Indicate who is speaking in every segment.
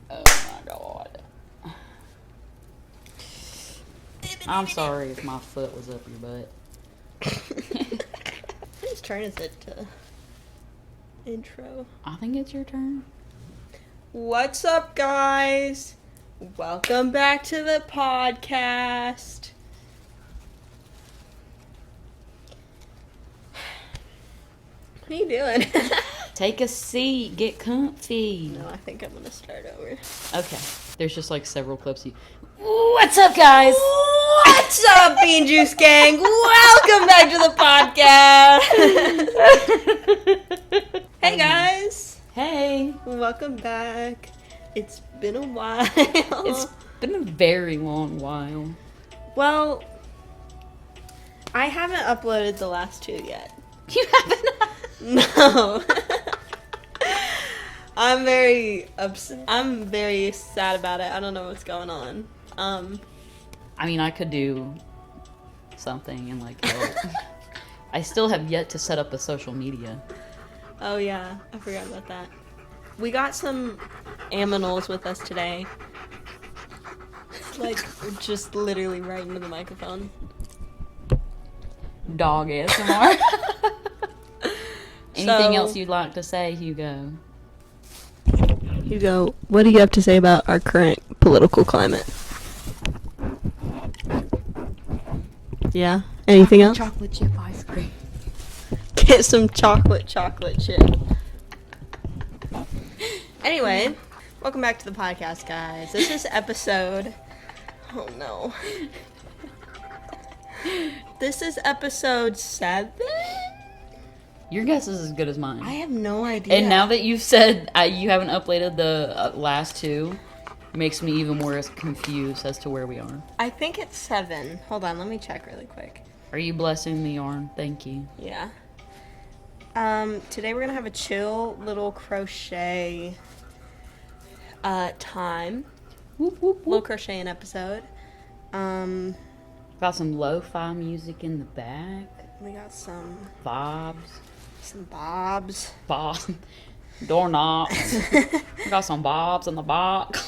Speaker 1: Oh my god. I'm sorry if my foot was up your butt.
Speaker 2: Whose turn is it to intro?
Speaker 1: I think it's your turn.
Speaker 2: What's up, guys? Welcome back to the podcast. What are you doing?
Speaker 1: Take a seat. Get comfy.
Speaker 2: No, I think I'm gonna start over.
Speaker 1: Okay. There's just like several clips. What's up, guys?
Speaker 2: What's up, Bean Juice Gang? Welcome back to the podcast. Hey, guys.
Speaker 1: Hey.
Speaker 2: Welcome back. It's been a while.
Speaker 1: It's been a very long while.
Speaker 2: Well, I haven't uploaded the last two yet.
Speaker 1: You haven't?
Speaker 2: No. I'm very sad about it. I don't know what's going on.
Speaker 1: I mean, I could do something and like help. I still have yet to set up a social media.
Speaker 2: Oh yeah, I forgot about that. We got some aminals with us today. Like, just literally right into the microphone.
Speaker 1: Dog ASMR. Anything
Speaker 2: So-
Speaker 1: else you'd like to say, Hugo?
Speaker 2: Hugo, what do you have to say about our current political climate? Yeah? Anything else?
Speaker 1: Chocolate chip ice cream.
Speaker 2: Get some chocolate chip. Anyway, welcome back to the podcast, guys. This is episode... Oh, no. This is episode 7?
Speaker 1: Your guess is as good as mine.
Speaker 2: I have no idea.
Speaker 1: And now that you've said you haven't uploaded the last two, makes me even more confused as to where we are.
Speaker 2: I think it's 7. Hold on, let me check really quick.
Speaker 1: Are you blessing the yarn? Thank you.
Speaker 2: Yeah. Today we're gonna have a chill little crochet time.
Speaker 1: Whoop, whoop,
Speaker 2: Little
Speaker 1: whoop.
Speaker 2: crocheting episode.
Speaker 1: Got some lo-fi music in the back.
Speaker 2: We got some
Speaker 1: Bobs.
Speaker 2: bobs.
Speaker 1: Bobs. Doorknobs. We got some bobs in the box.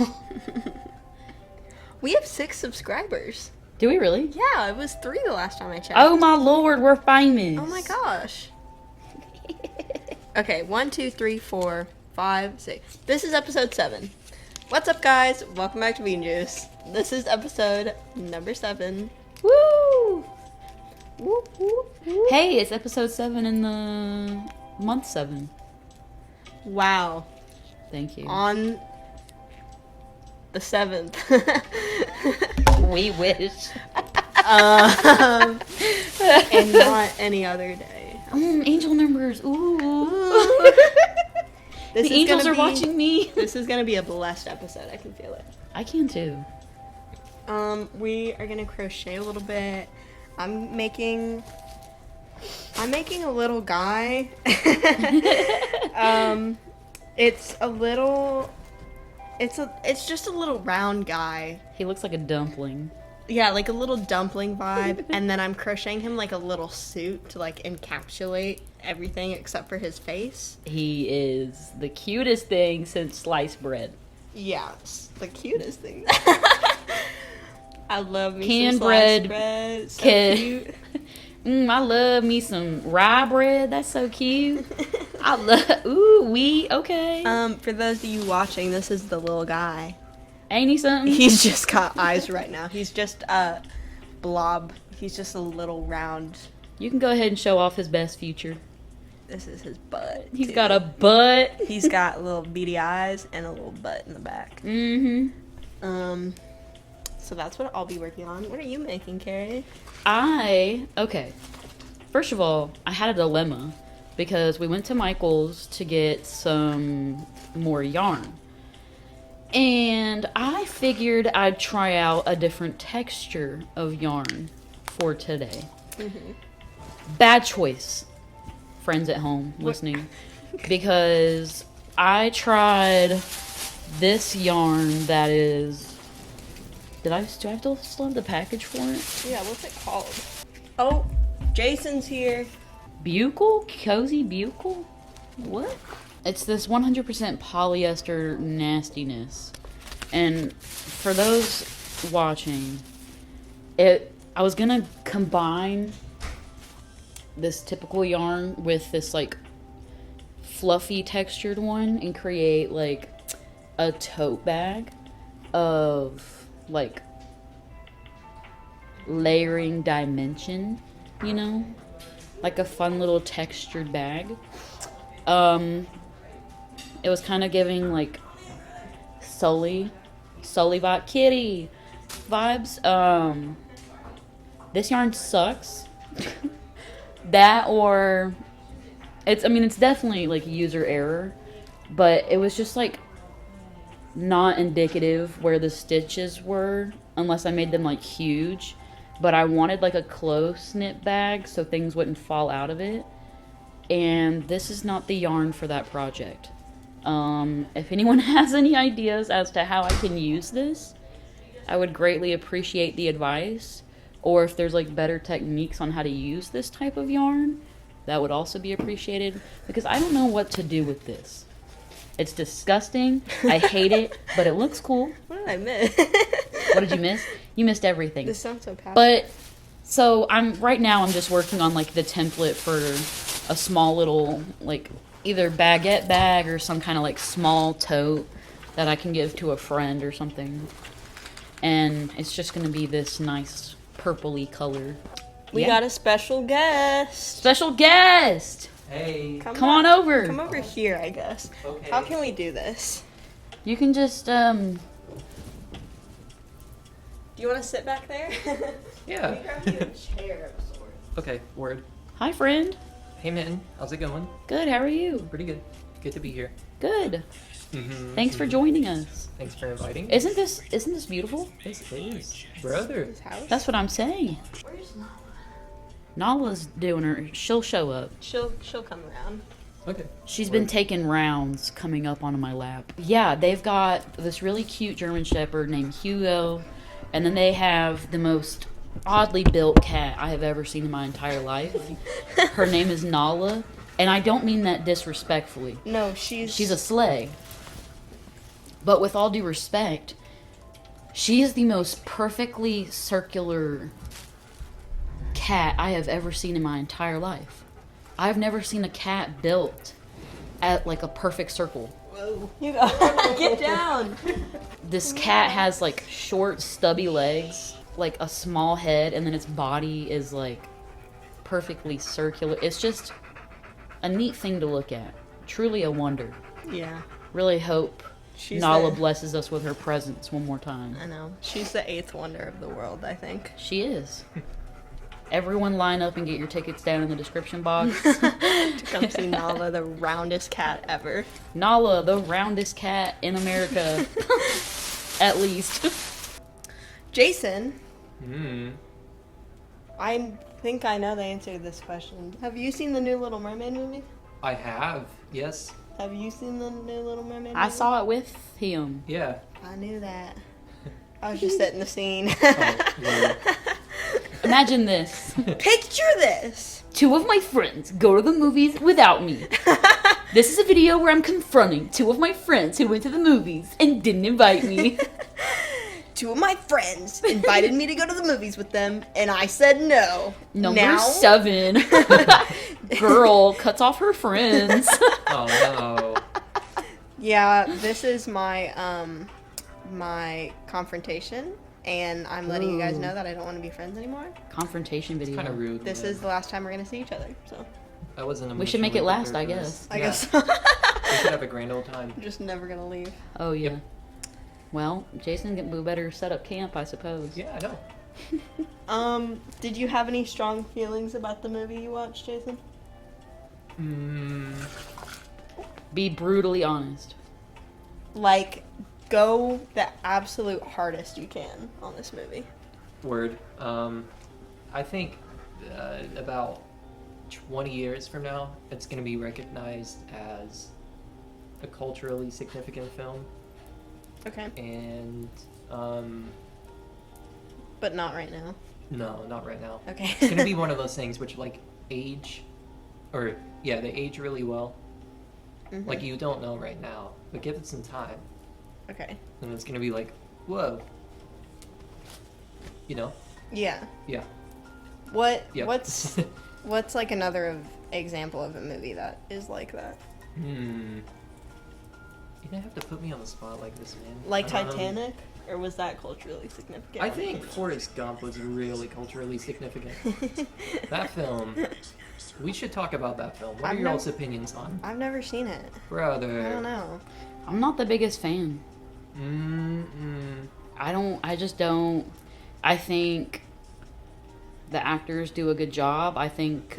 Speaker 2: We have 6 subscribers.
Speaker 1: Do we really?
Speaker 2: Yeah, it was 3 the last time I checked.
Speaker 1: Oh my lord, we're famous.
Speaker 2: Oh my gosh. Okay, 1, 2, 3, 4, 5, 6. This is episode 7. What's up, guys? Welcome back to Bean Juice. This is episode number 7.
Speaker 1: Woo!
Speaker 2: Whoop, whoop, whoop.
Speaker 1: Hey, it's episode 7 in the month 7.
Speaker 2: Wow.
Speaker 1: Thank you.
Speaker 2: On the 7th.
Speaker 1: We wish.
Speaker 2: And not any other day.
Speaker 1: Angel numbers. Ooh.
Speaker 2: This
Speaker 1: The
Speaker 2: is
Speaker 1: angels
Speaker 2: gonna
Speaker 1: are
Speaker 2: be-
Speaker 1: watching me.
Speaker 2: This is gonna be a blessed episode. I can feel it.
Speaker 1: I can too.
Speaker 2: We are gonna crochet a little bit. I'm making a little guy. It's just a little round guy.
Speaker 1: He looks like a dumpling.
Speaker 2: Yeah, like a little dumpling vibe. And then I'm crocheting him like a little suit to like encapsulate everything except for his face.
Speaker 1: He is the cutest thing since sliced bread.
Speaker 2: Yeah, it's the cutest thing. I love me
Speaker 1: Canned
Speaker 2: some sliced bread. So cute.
Speaker 1: I love me some rye bread. That's so cute. I love. Okay.
Speaker 2: For those of you watching, this is the little guy.
Speaker 1: Ain't he something?
Speaker 2: He's just got eyes right now. He's just a blob. He's just a little round.
Speaker 1: You can go ahead and show off his best feature.
Speaker 2: This is his butt.
Speaker 1: He's
Speaker 2: too.
Speaker 1: got a butt.
Speaker 2: He's got little beady eyes and a little butt in the back.
Speaker 1: Mm-hmm.
Speaker 2: So that's what I'll be working on. What are you making, Carrie?
Speaker 1: Okay. First of all, I had a dilemma because we went to Michael's to get some more yarn. And I figured I'd try out a different texture of yarn for today.
Speaker 2: Mm-hmm.
Speaker 1: Bad choice, friends at home listening, because I tried this yarn that is... do I still have the package for it?
Speaker 2: Yeah, what's it called? Oh, Jason's here.
Speaker 1: Buccal? Cozy Buccal? What? It's this 100% polyester nastiness. And for those watching, I was gonna combine this typical yarn with this like fluffy textured one and create like a tote bag of like layering dimension, you know, like a fun little textured bag. It was kind of giving like Sully bot kitty vibes. This yarn sucks. That or it's definitely like user error, but it was just like not indicative where the stitches were unless I made them like huge. But I wanted like a close knit bag so things wouldn't fall out of it. And this is not the yarn for that project. If anyone has any ideas as to how I can use this, I would greatly appreciate the advice. Or if there's like better techniques on how to use this type of yarn, that would also be appreciated. Because I don't know what to do with this. It's disgusting. I hate it, but it looks cool.
Speaker 2: What did I miss?
Speaker 1: What did you miss? You missed everything.
Speaker 2: This sounds so passionate.
Speaker 1: But so I'm just working on like the template for a small little like either baguette bag or some kind of like small tote that I can give to a friend or something. And it's just gonna be this nice purpley color.
Speaker 2: We got a special guest.
Speaker 1: Special guest.
Speaker 3: Hey.
Speaker 1: Come on over.
Speaker 2: Come over here, I guess.
Speaker 3: Okay.
Speaker 2: How can we do this?
Speaker 1: You can just
Speaker 2: Do you want to sit back there?
Speaker 3: Yeah.
Speaker 2: We grab you a chair of sorts.
Speaker 3: Okay, word.
Speaker 1: Hi friend.
Speaker 3: Hey, Mitten. How's it going?
Speaker 1: Good, how are you?
Speaker 3: Pretty good. Good to be here.
Speaker 1: Good.
Speaker 3: Mm-hmm.
Speaker 1: Thanks for joining us.
Speaker 3: Thanks for inviting.
Speaker 1: Isn't this beautiful?
Speaker 3: This is, brother.
Speaker 2: His house?
Speaker 1: That's what I'm saying.
Speaker 2: Where's Nala?
Speaker 1: Nala's doing her. She'll show up.
Speaker 2: She'll come around.
Speaker 3: Okay.
Speaker 1: She's been taking rounds coming up onto my lap. Yeah, they've got this really cute German Shepherd named Hugo, and then they have the most oddly built cat I have ever seen in my entire life. Her name is Nala, and I don't mean that disrespectfully.
Speaker 2: No, she's
Speaker 1: a sleigh. But with all due respect, she is the most perfectly circular cat I have ever seen in my entire life. I've never seen a cat built at like a perfect circle.
Speaker 2: Whoa. You gotta get down.
Speaker 1: This cat has like short, stubby legs, like a small head, and then its body is like perfectly circular. It's just a neat thing to look at. Truly a wonder.
Speaker 2: Yeah.
Speaker 1: Really hope
Speaker 2: She's
Speaker 1: Nala
Speaker 2: the-
Speaker 1: blesses us with her presence one more time.
Speaker 2: I know. She's the 8th wonder of the world, I think.
Speaker 1: She is. Everyone line up and get your tickets down in the description box.
Speaker 2: To come see Nala, the roundest cat ever.
Speaker 1: Nala, the roundest cat in America. At least.
Speaker 2: Jason,
Speaker 3: Hmm.
Speaker 2: I think I know the answer to this question. Have you seen the new Little Mermaid movie?
Speaker 3: I have. Yes.
Speaker 2: Have you seen the new Little Mermaid movie?
Speaker 1: I saw it with him.
Speaker 3: Yeah.
Speaker 2: I knew that. I was just setting the scene.
Speaker 3: Oh, Lord.
Speaker 1: Imagine this.
Speaker 2: Picture this.
Speaker 1: 2 of my friends go to the movies without me. This is a video where I'm confronting 2 of my friends who went to the movies and didn't invite me.
Speaker 2: 2 of my friends invited me to go to the movies with them, and I said no.
Speaker 1: Number
Speaker 2: Now-
Speaker 1: 7. Girl cuts off her friends.
Speaker 3: Oh, no.
Speaker 2: Yeah, this is my my confrontation, and I'm letting you guys know that I don't want to be friends anymore.
Speaker 1: Confrontation video.
Speaker 3: Kind of rude.
Speaker 2: This is the last time we're gonna see each other, so
Speaker 3: I wasn't.
Speaker 1: We should make it
Speaker 3: emotionally
Speaker 1: last, I
Speaker 3: prepared for this.
Speaker 1: guess.
Speaker 2: I
Speaker 3: Yeah.
Speaker 2: guess
Speaker 3: We should have a grand old time.
Speaker 2: I'm just never gonna leave.
Speaker 1: Oh, yeah.
Speaker 3: Yep.
Speaker 1: Well, Jason, we better set up camp, I suppose.
Speaker 3: Yeah, I know.
Speaker 2: Did you have any strong feelings about the movie you watched, Jason?
Speaker 1: Be brutally honest.
Speaker 2: Like, go the absolute hardest you can on this movie.
Speaker 3: Word. I think about 20 years from now, it's going to be recognized as a culturally significant film.
Speaker 2: Okay.
Speaker 3: And,
Speaker 2: But not right now.
Speaker 3: no, not right now.
Speaker 2: Okay.
Speaker 3: It's going to be one of those things which, like, they age really well. Like, you don't know right now, but give it some time,
Speaker 2: Okay.
Speaker 3: and it's gonna be like, whoa. You know?
Speaker 2: Yeah.
Speaker 3: Yeah. Yep.
Speaker 2: What's like another example of a movie that is like that?
Speaker 3: You don't have to put me on the spot like this, man.
Speaker 2: Like Titanic? Or was that culturally significant?
Speaker 3: I think Forrest Gump was really culturally significant. That film, we should talk about that film. What are your all's opinions on?
Speaker 2: I've never seen it.
Speaker 3: Brother.
Speaker 2: I don't know.
Speaker 1: I'm not the biggest fan. I just don't. I think the actors do a good job. I think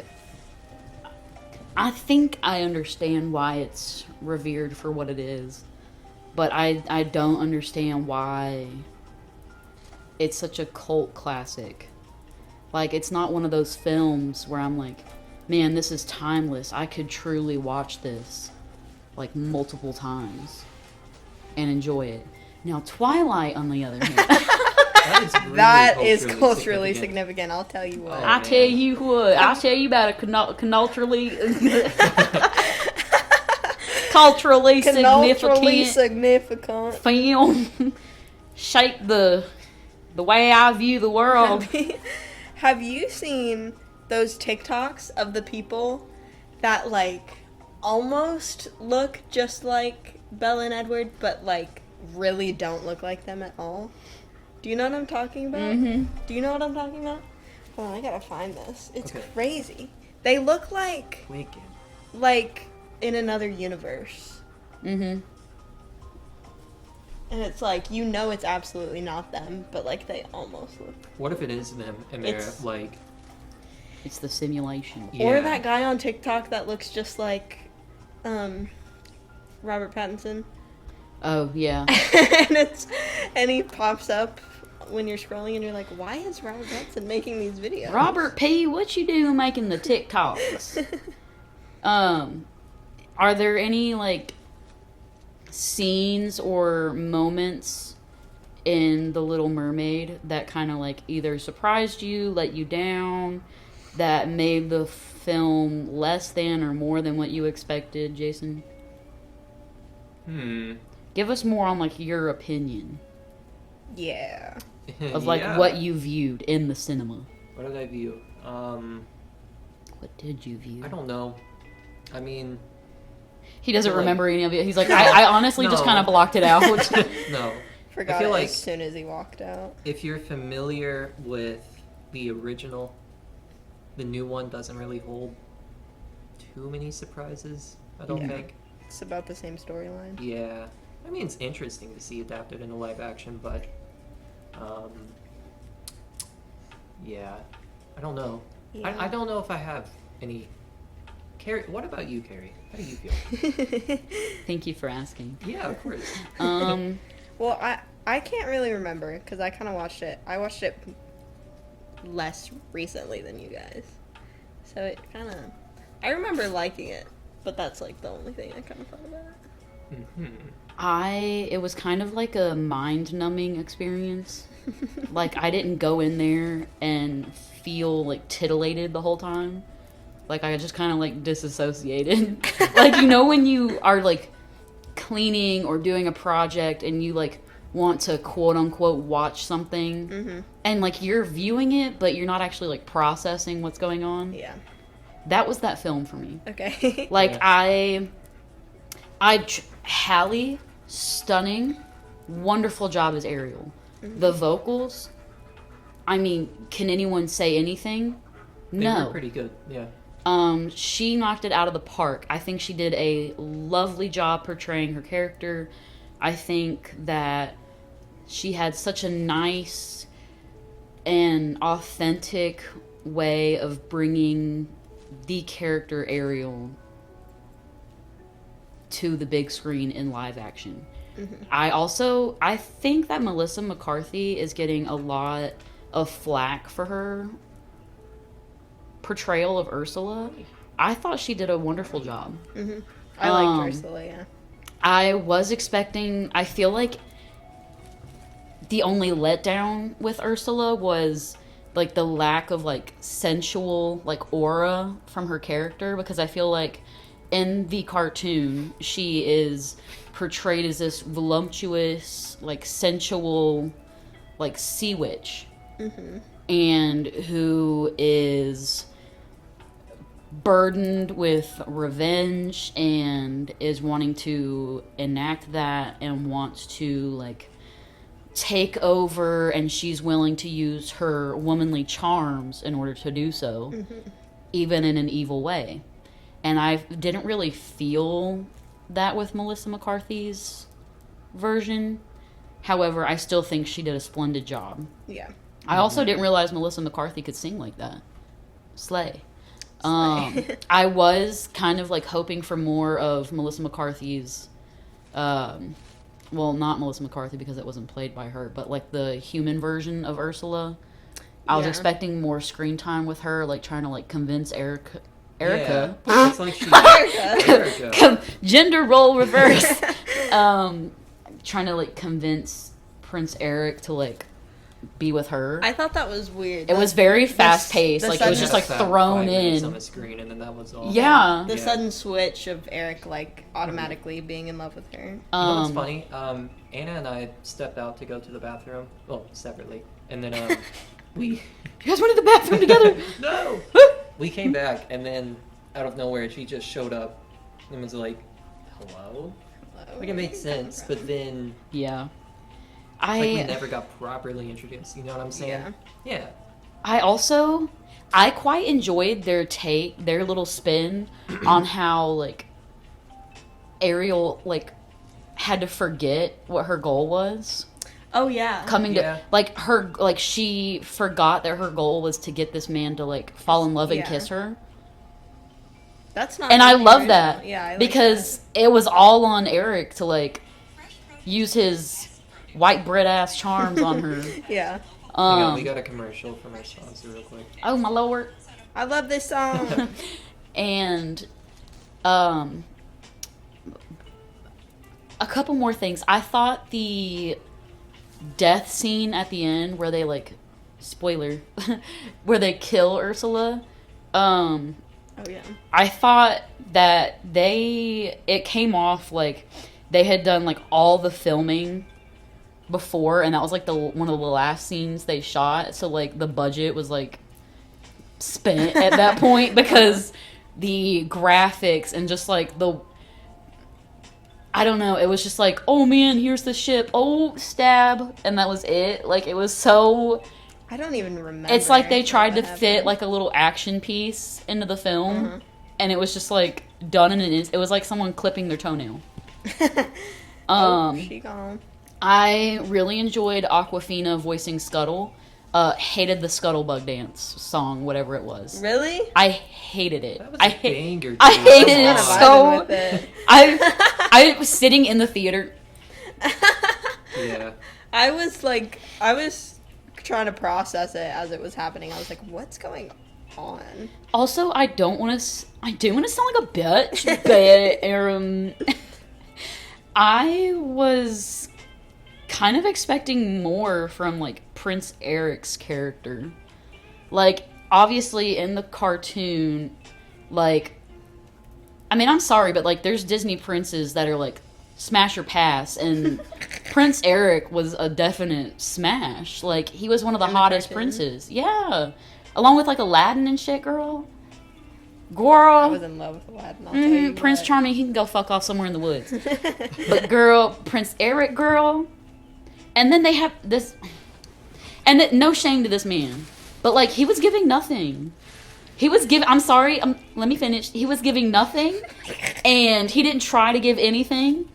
Speaker 1: I understand why it's revered for what it is. But I don't understand why it's such a cult classic. Like, it's not one of those films where I'm like, man, this is timeless. I could truly watch this, like, multiple times and enjoy it. Now, Twilight, on the other hand...
Speaker 3: That is
Speaker 2: That is culturally significant, I'll tell you what.
Speaker 3: Oh,
Speaker 1: I tell you what, I'll tell you about a culturally significant film shaped the way I view the world.
Speaker 2: Have you seen those TikToks of the people that, like, almost look just like Belle and Edward, but, like, really don't look like them at all? Do you know what I'm talking about?
Speaker 1: Mm-hmm.
Speaker 2: Do you know what I'm talking about? Hold on, I gotta find this. It's
Speaker 3: Okay.
Speaker 2: crazy. They look like in another universe.
Speaker 1: Mm-hmm.
Speaker 2: And it's like, you know it's absolutely not them, but, like, they almost look.
Speaker 3: What if it is them and they're
Speaker 2: It's-
Speaker 3: like...
Speaker 1: It's the simulation.
Speaker 3: Yeah.
Speaker 2: Or that guy on TikTok that looks just like Robert Pattinson.
Speaker 1: Oh, yeah.
Speaker 2: and he pops up when you're scrolling and you're like, why is Robert Pattinson making these videos?
Speaker 1: Robert P., what you doing making the TikToks? Are there any, like, scenes or moments in The Little Mermaid that kind of, like, either surprised you, let you down, that made the film less than or more than what you expected, Jason? Give us more on, like, your opinion
Speaker 2: Yeah.
Speaker 1: of, like,
Speaker 3: Yeah.
Speaker 1: what you viewed in the cinema.
Speaker 3: What did I view?
Speaker 1: What did you view?
Speaker 3: I don't know. I mean...
Speaker 1: He doesn't
Speaker 3: I feel like-
Speaker 1: remember any of it. He's like, I honestly just
Speaker 3: No.
Speaker 1: kind of blocked it out.
Speaker 3: No.
Speaker 2: Forgot
Speaker 3: feel
Speaker 2: it
Speaker 3: like-
Speaker 2: as soon as he walked out.
Speaker 3: If you're familiar with the original, the new one doesn't really hold too many surprises, I don't
Speaker 2: Yeah.
Speaker 3: think.
Speaker 2: It's about the same storyline.
Speaker 3: Yeah. I mean, it's interesting to see adapted into live action, but... yeah. I don't know.
Speaker 2: Yeah.
Speaker 3: I don't know if I have any... Carrie, what about you, Carrie? How do you feel?
Speaker 1: Thank you for asking.
Speaker 3: Yeah, of course.
Speaker 2: Well, I can't really remember because I kind of watched it. I watched it less recently than you guys. So it kind of... I remember liking it, but that's, like, the only thing I kind of thought about it.
Speaker 1: It was kind of like a mind-numbing experience. Like, I didn't go in there and feel, like, titillated the whole time. Like, I just kind of, like, disassociated. Like, you know when you are, like, cleaning or doing a project and you, like, want to quote-unquote watch something, and, like, you're viewing it, but you're not actually, like, processing what's going on.
Speaker 2: Yeah.
Speaker 1: That was that film for me.
Speaker 2: Okay.
Speaker 1: Like,
Speaker 3: Yeah.
Speaker 1: Hallie, stunning, wonderful job as Ariel. The vocals, I mean, can anyone say anything?
Speaker 3: They
Speaker 1: No.
Speaker 3: were pretty good, yeah.
Speaker 1: She knocked it out of the park. I think she did a lovely job portraying her character. I think that she had such a nice and authentic way of bringing the character Ariel to the big screen in live action. I think that Melissa McCarthy is getting a lot of flack for her portrayal of Ursula. I thought she did a wonderful job.
Speaker 2: I liked Ursula, yeah.
Speaker 1: I feel like the only letdown with Ursula was like the lack of like sensual like aura from her character, because I feel like in the cartoon, she is portrayed as this voluptuous, like, sensual, like, sea witch.
Speaker 2: Mm-hmm.
Speaker 1: And who is burdened with revenge and is wanting to enact that and wants to, like, take over, and she's willing to use her womanly charms in order to do so, even in an evil way. And I didn't really feel that with Melissa McCarthy's version. However, I still think she did a splendid job.
Speaker 2: Yeah.
Speaker 1: I also didn't realize Melissa McCarthy could sing like that. Slay. I was kind of like hoping for more of Melissa McCarthy's, well, not Melissa McCarthy because it wasn't played by her, but like the human version of Ursula. I was expecting more screen time with her, like trying to like convince Erica.
Speaker 3: Yeah, it's like she Erica.
Speaker 1: Gender role reverse. Trying to like convince Prince Eric to like be with her.
Speaker 2: I thought that was weird.
Speaker 1: It was very fast paced. Like it was just like thrown in
Speaker 3: on the screen, and then that was all.
Speaker 1: Yeah.
Speaker 2: The sudden switch of Eric like automatically being in love with her.
Speaker 3: You know what's funny? Anna and I stepped out to go to the bathroom. Well, separately, and then we.
Speaker 1: You guys went to the bathroom together?
Speaker 3: No. We came back, and then out of nowhere, she just showed up and was like, "Hello." Like it makes sense, but then
Speaker 1: yeah,
Speaker 3: like we never got properly introduced. You know what I'm saying? Yeah.
Speaker 1: I quite enjoyed their little spin on how like Ariel like had to forget what her goal was.
Speaker 2: Oh yeah.
Speaker 1: She forgot that her goal was to get this man to like fall in love and kiss her.
Speaker 2: That's not.
Speaker 1: And I love that.
Speaker 2: Yeah, I like
Speaker 1: because it was all on Eric to like use his white bread ass charms on her.
Speaker 2: Yeah.
Speaker 3: Hang on, we got a commercial from our sponsor real quick.
Speaker 1: Oh my lord.
Speaker 2: I love this song.
Speaker 1: And a couple more things. I thought the death scene at the end where they like spoiler where they kill Ursula,
Speaker 2: oh yeah,
Speaker 1: I thought that it came off like they had done like all the filming before, and that was like one of the last scenes they shot, so like the budget was like spent at that point because the graphics and just like I don't know, it was just like, oh man, here's the ship, oh stab, and that was it. Like it was so,
Speaker 2: I don't even remember.
Speaker 1: it's like they tried to fit like a little action piece into the film, and it was just like done in it was like someone clipping their toenail.
Speaker 2: She gone.
Speaker 1: I really enjoyed Awkwafina voicing Scuttle. Hated the Scuttlebug dance song, whatever it was.
Speaker 2: Really?
Speaker 1: I hated it.
Speaker 3: That was a banger, dude.
Speaker 1: I hated it
Speaker 2: I'm
Speaker 1: so.
Speaker 2: with it.
Speaker 1: I was sitting in the theater.
Speaker 3: Yeah.
Speaker 2: I was trying to process it as it was happening. I was like, what's going on?
Speaker 1: Also, I do want to sound like a bitch, but I was kind of expecting more from like Prince Eric's character. Like obviously in the cartoon, like I mean, I'm sorry, but like there's Disney princes that are like smash or pass, and Prince Eric was a definite smash. Like he was one of the hottest princes. Yeah. Along with like Aladdin and shit, girl.
Speaker 2: I was in love with Aladdin, I'll tell you
Speaker 1: Prince
Speaker 2: what.
Speaker 1: Charming, he can go fuck off somewhere in the woods. But girl, Prince Eric, girl. And then they have this, and no shame to this man, but like he was giving nothing. He was giving, I'm sorry, let me finish. He was giving nothing, and he didn't try to give anything.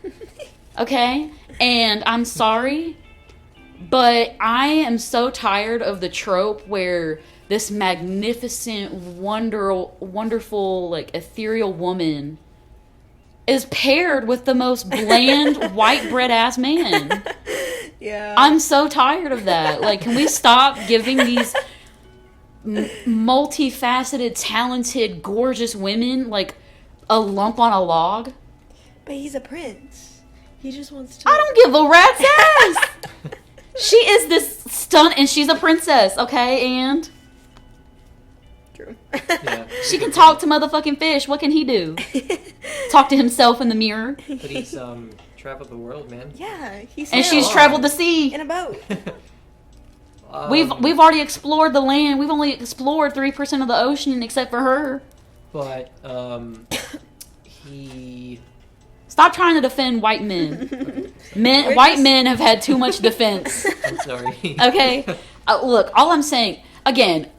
Speaker 1: Okay? And I'm sorry, but I am so tired of the trope where this magnificent, wonderful, like ethereal woman is paired with the most bland white bread ass man.
Speaker 2: Yeah.
Speaker 1: I'm so tired of that. Like, can we stop giving these multifaceted, talented, gorgeous women like a lump on a log?
Speaker 2: But he's a prince. He just wants to.
Speaker 1: I don't give a rat's ass. She is this stunt, and she's a princess, okay? And
Speaker 2: True.
Speaker 3: Yeah,
Speaker 1: She can talk to motherfucking fish. What can he do? Talk to himself in the mirror.
Speaker 3: But he's traveled the world, man.
Speaker 2: Yeah, he's
Speaker 1: And she's traveled the sea.
Speaker 2: in a boat.
Speaker 1: We've already explored the land. We've only explored 3% of the ocean, except for her.
Speaker 3: But he.
Speaker 1: Stop trying to defend white men.
Speaker 2: We're
Speaker 1: White
Speaker 2: just-
Speaker 1: men have had too much defense.
Speaker 3: I'm sorry.
Speaker 1: Okay? Look, all I'm saying, again,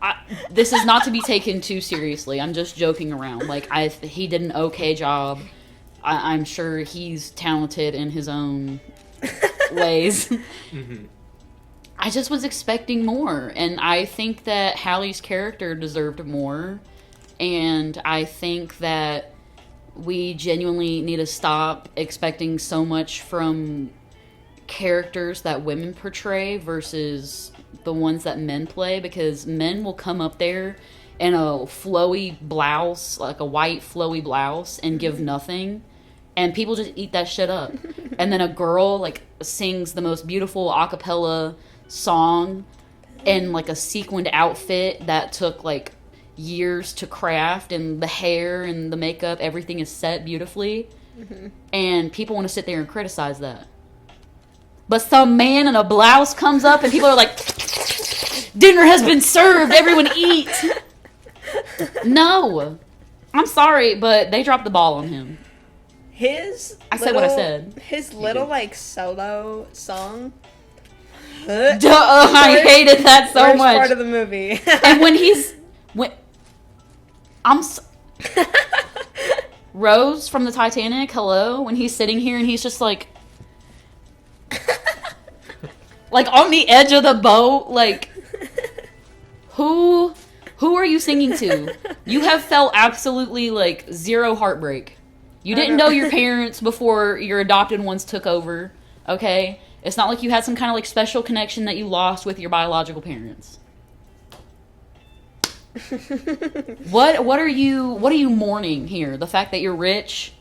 Speaker 1: this is not to be taken too seriously. I'm just joking around. Like, he did an okay job. I'm sure he's talented in his own ways.
Speaker 3: Mm-hmm.
Speaker 1: I just was expecting more. And I think that Hallie's character deserved more. And I think that we genuinely need to stop expecting so much from characters that women portray versus the ones that men play, because men will come up there in a flowy blouse, like a white flowy blouse, and give nothing, and people just eat that shit up. And then a girl like sings the most beautiful a cappella song in like a sequined outfit that took like years to craft, and the hair and the makeup, everything is set beautifully. And people want to sit there and criticize that. But some man in a blouse comes up and people are like, dinner has been served, everyone eat. No. I'm sorry, but they dropped the ball on him. I said what I said.
Speaker 2: His little like solo song.
Speaker 1: I hated that so
Speaker 2: Worst
Speaker 1: much.
Speaker 2: part of the movie.
Speaker 1: And Rose from the Titanic, hello, when he's sitting here and he's just like on the edge of the boat, like, who are you singing to? You have felt absolutely like zero heartbreak. You didn't know your parents before your adopted ones took over, okay? It's not like you had some kind of like special connection that you lost with your biological parents. What are you mourning here? The fact that you're rich?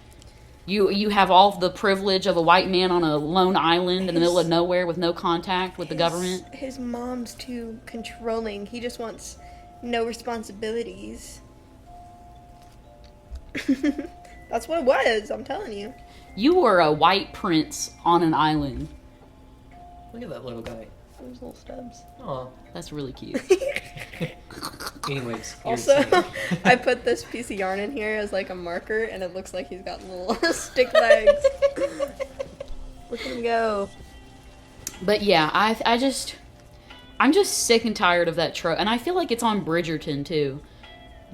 Speaker 1: You have all the privilege of a white man on a lone island in the middle of nowhere with no contact with the government?
Speaker 2: His mom's too controlling. He just wants no responsibilities. That's what it was, I'm telling you.
Speaker 1: You were a white prince on an island.
Speaker 3: Look at that little guy.
Speaker 2: Those little stubs.
Speaker 3: Aw.
Speaker 1: That's really cute.
Speaker 3: Anyways. you're
Speaker 2: Also,
Speaker 3: saying.
Speaker 2: I put this piece of yarn in here as like a marker, and it looks like he's got little stick legs. Look at him go.
Speaker 1: But yeah, I'm just sick and tired of that trope. And I feel like it's on Bridgerton too.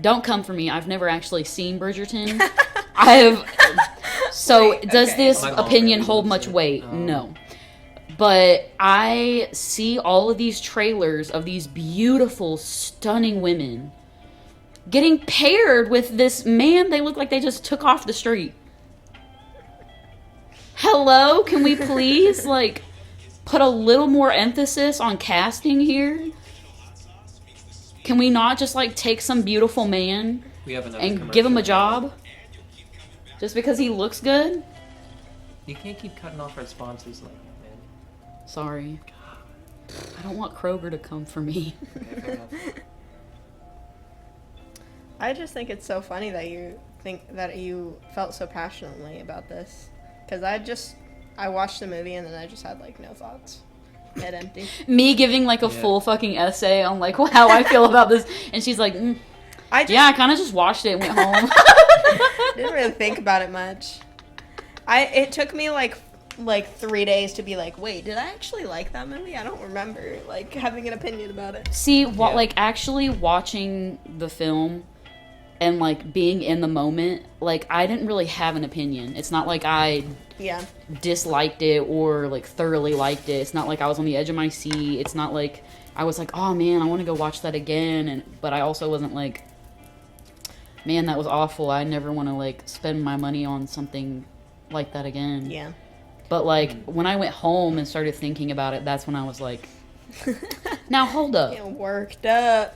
Speaker 1: Don't come for me. I've never actually seen Bridgerton. I have. So
Speaker 2: Wait,
Speaker 1: does
Speaker 2: okay.
Speaker 1: this
Speaker 3: My mom
Speaker 1: opinion
Speaker 3: really
Speaker 1: hold
Speaker 3: loves
Speaker 1: much
Speaker 3: it.
Speaker 1: weight? No. But I see all of these trailers of these beautiful, stunning women getting paired with this man they look like they just took off the street. Hello? Can we please, like, put a little more emphasis on casting here? Can we not just, like, take some beautiful man
Speaker 3: We have another
Speaker 1: and give him a
Speaker 3: commercial.
Speaker 1: job? Just because he looks good?
Speaker 3: You can't keep cutting off our sponsors like that, man.
Speaker 1: Sorry. I don't want Kroger to come for me.
Speaker 3: Okay, fair enough.
Speaker 2: I just think it's so funny that you think that you felt so passionately about this. Because I watched the movie and then I just had like no thoughts. Head empty.
Speaker 1: Me giving like a
Speaker 3: Yeah.
Speaker 1: full fucking essay on like how I feel about this, and she's like, yeah, I kind of just watched it and went home.
Speaker 2: Didn't really think about it much. It took me like 3 days to be like, wait, did I actually like that movie? I don't remember like having an opinion about it.
Speaker 1: See,
Speaker 3: Yeah.
Speaker 1: like actually watching the film and like being in the moment, like I didn't really have an opinion. It's not like I
Speaker 2: Yeah.
Speaker 1: disliked it or like thoroughly liked it. It's not like I was on the edge of my seat. It's not like I was like, oh man, I want to go watch that again. But I also wasn't like, man, that was awful. I never want to like spend my money on something like that again.
Speaker 2: Yeah.
Speaker 1: But like when I went home and started thinking about it, that's when I was like, now hold up.
Speaker 2: Getting worked up.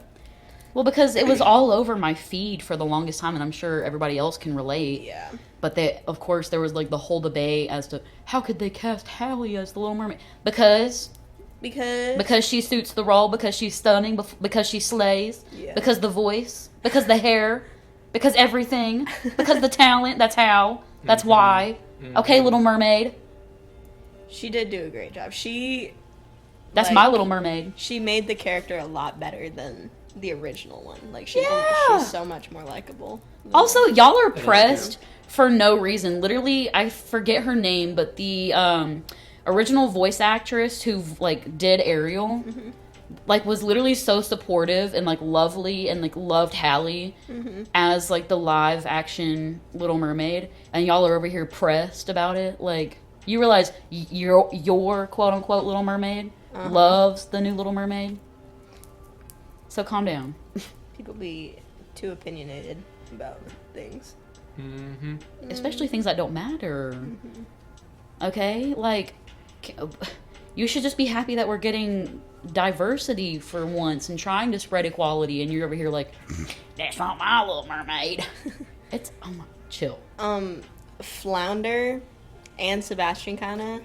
Speaker 1: Well, because it was all over my feed for the longest time, and I'm sure everybody else can relate.
Speaker 2: Yeah.
Speaker 1: But of course, there was like the whole debate as to how could they cast Hallie as the Little Mermaid? Because
Speaker 2: Because
Speaker 1: she suits the role, because she's stunning, because she slays,
Speaker 2: Yeah.
Speaker 1: because the voice, because the hair, because everything, because the talent. That's how. That's why. Okay, Little Mermaid.
Speaker 2: she did do a great job.
Speaker 1: That's
Speaker 2: like,
Speaker 1: my Little Mermaid.
Speaker 2: She made the character a lot better than the original one. Like,
Speaker 1: Yeah.
Speaker 2: she's so much more likable.
Speaker 1: Also, y'all are
Speaker 3: That is
Speaker 1: pressed for no reason. Literally, I forget her name, but the original voice actress who like did Ariel, like was literally so supportive and like lovely and like loved Hallie as like the live action Little Mermaid, and y'all are over here pressed about it. Like, you realize your quote unquote Little Mermaid loves the new Little Mermaid. So calm down.
Speaker 2: People be too opinionated about things.
Speaker 1: Especially things that don't matter. Okay? Like, you should just be happy that we're getting diversity for once and trying to spread equality, and you're over here like, that's not my Little Mermaid. It's, oh my, chill.
Speaker 2: Flounder and Sebastian kind of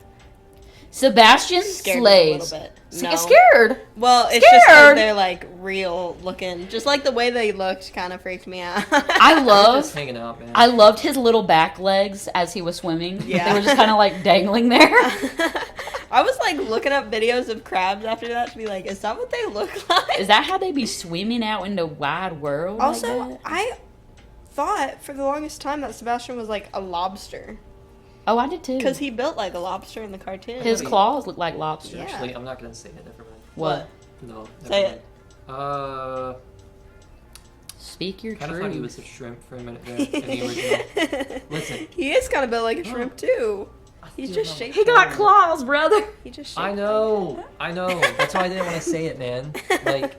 Speaker 1: Sebastian
Speaker 2: scared
Speaker 1: slays.
Speaker 2: me a little bit. No.
Speaker 1: Scared?
Speaker 2: Well, it's just
Speaker 1: Scared.
Speaker 2: like they're like real looking. Just like the way they looked kind of freaked me out.
Speaker 3: Just hanging out, man.
Speaker 1: I loved his little back legs as he was swimming.
Speaker 2: Yeah.
Speaker 1: They were just kind of like dangling there.
Speaker 2: I was like looking up videos of crabs after that to be like, is that what they look like?
Speaker 1: Is that how they be swimming out in the wide world? like
Speaker 2: Also,
Speaker 1: that?
Speaker 2: I thought for the longest time that Sebastian was like a lobster
Speaker 1: Oh, I did too.
Speaker 2: because he built like a lobster in the cartoon.
Speaker 1: His claws look like lobsters.
Speaker 2: Yeah.
Speaker 3: Actually, I'm not gonna say it. Never mind.
Speaker 1: What?
Speaker 3: No. Never
Speaker 2: Say
Speaker 3: mind.
Speaker 1: Speak your
Speaker 3: Kind of
Speaker 1: truth.
Speaker 3: thought he was a shrimp for a minute there in the original. Listen.
Speaker 2: He is kind of built like a shrimp too. He's
Speaker 3: feel
Speaker 2: just
Speaker 3: like-
Speaker 2: shaped.
Speaker 1: He got claws, brother.
Speaker 2: He just. Shaped
Speaker 3: I know. That's why I didn't want to say it, man. Like,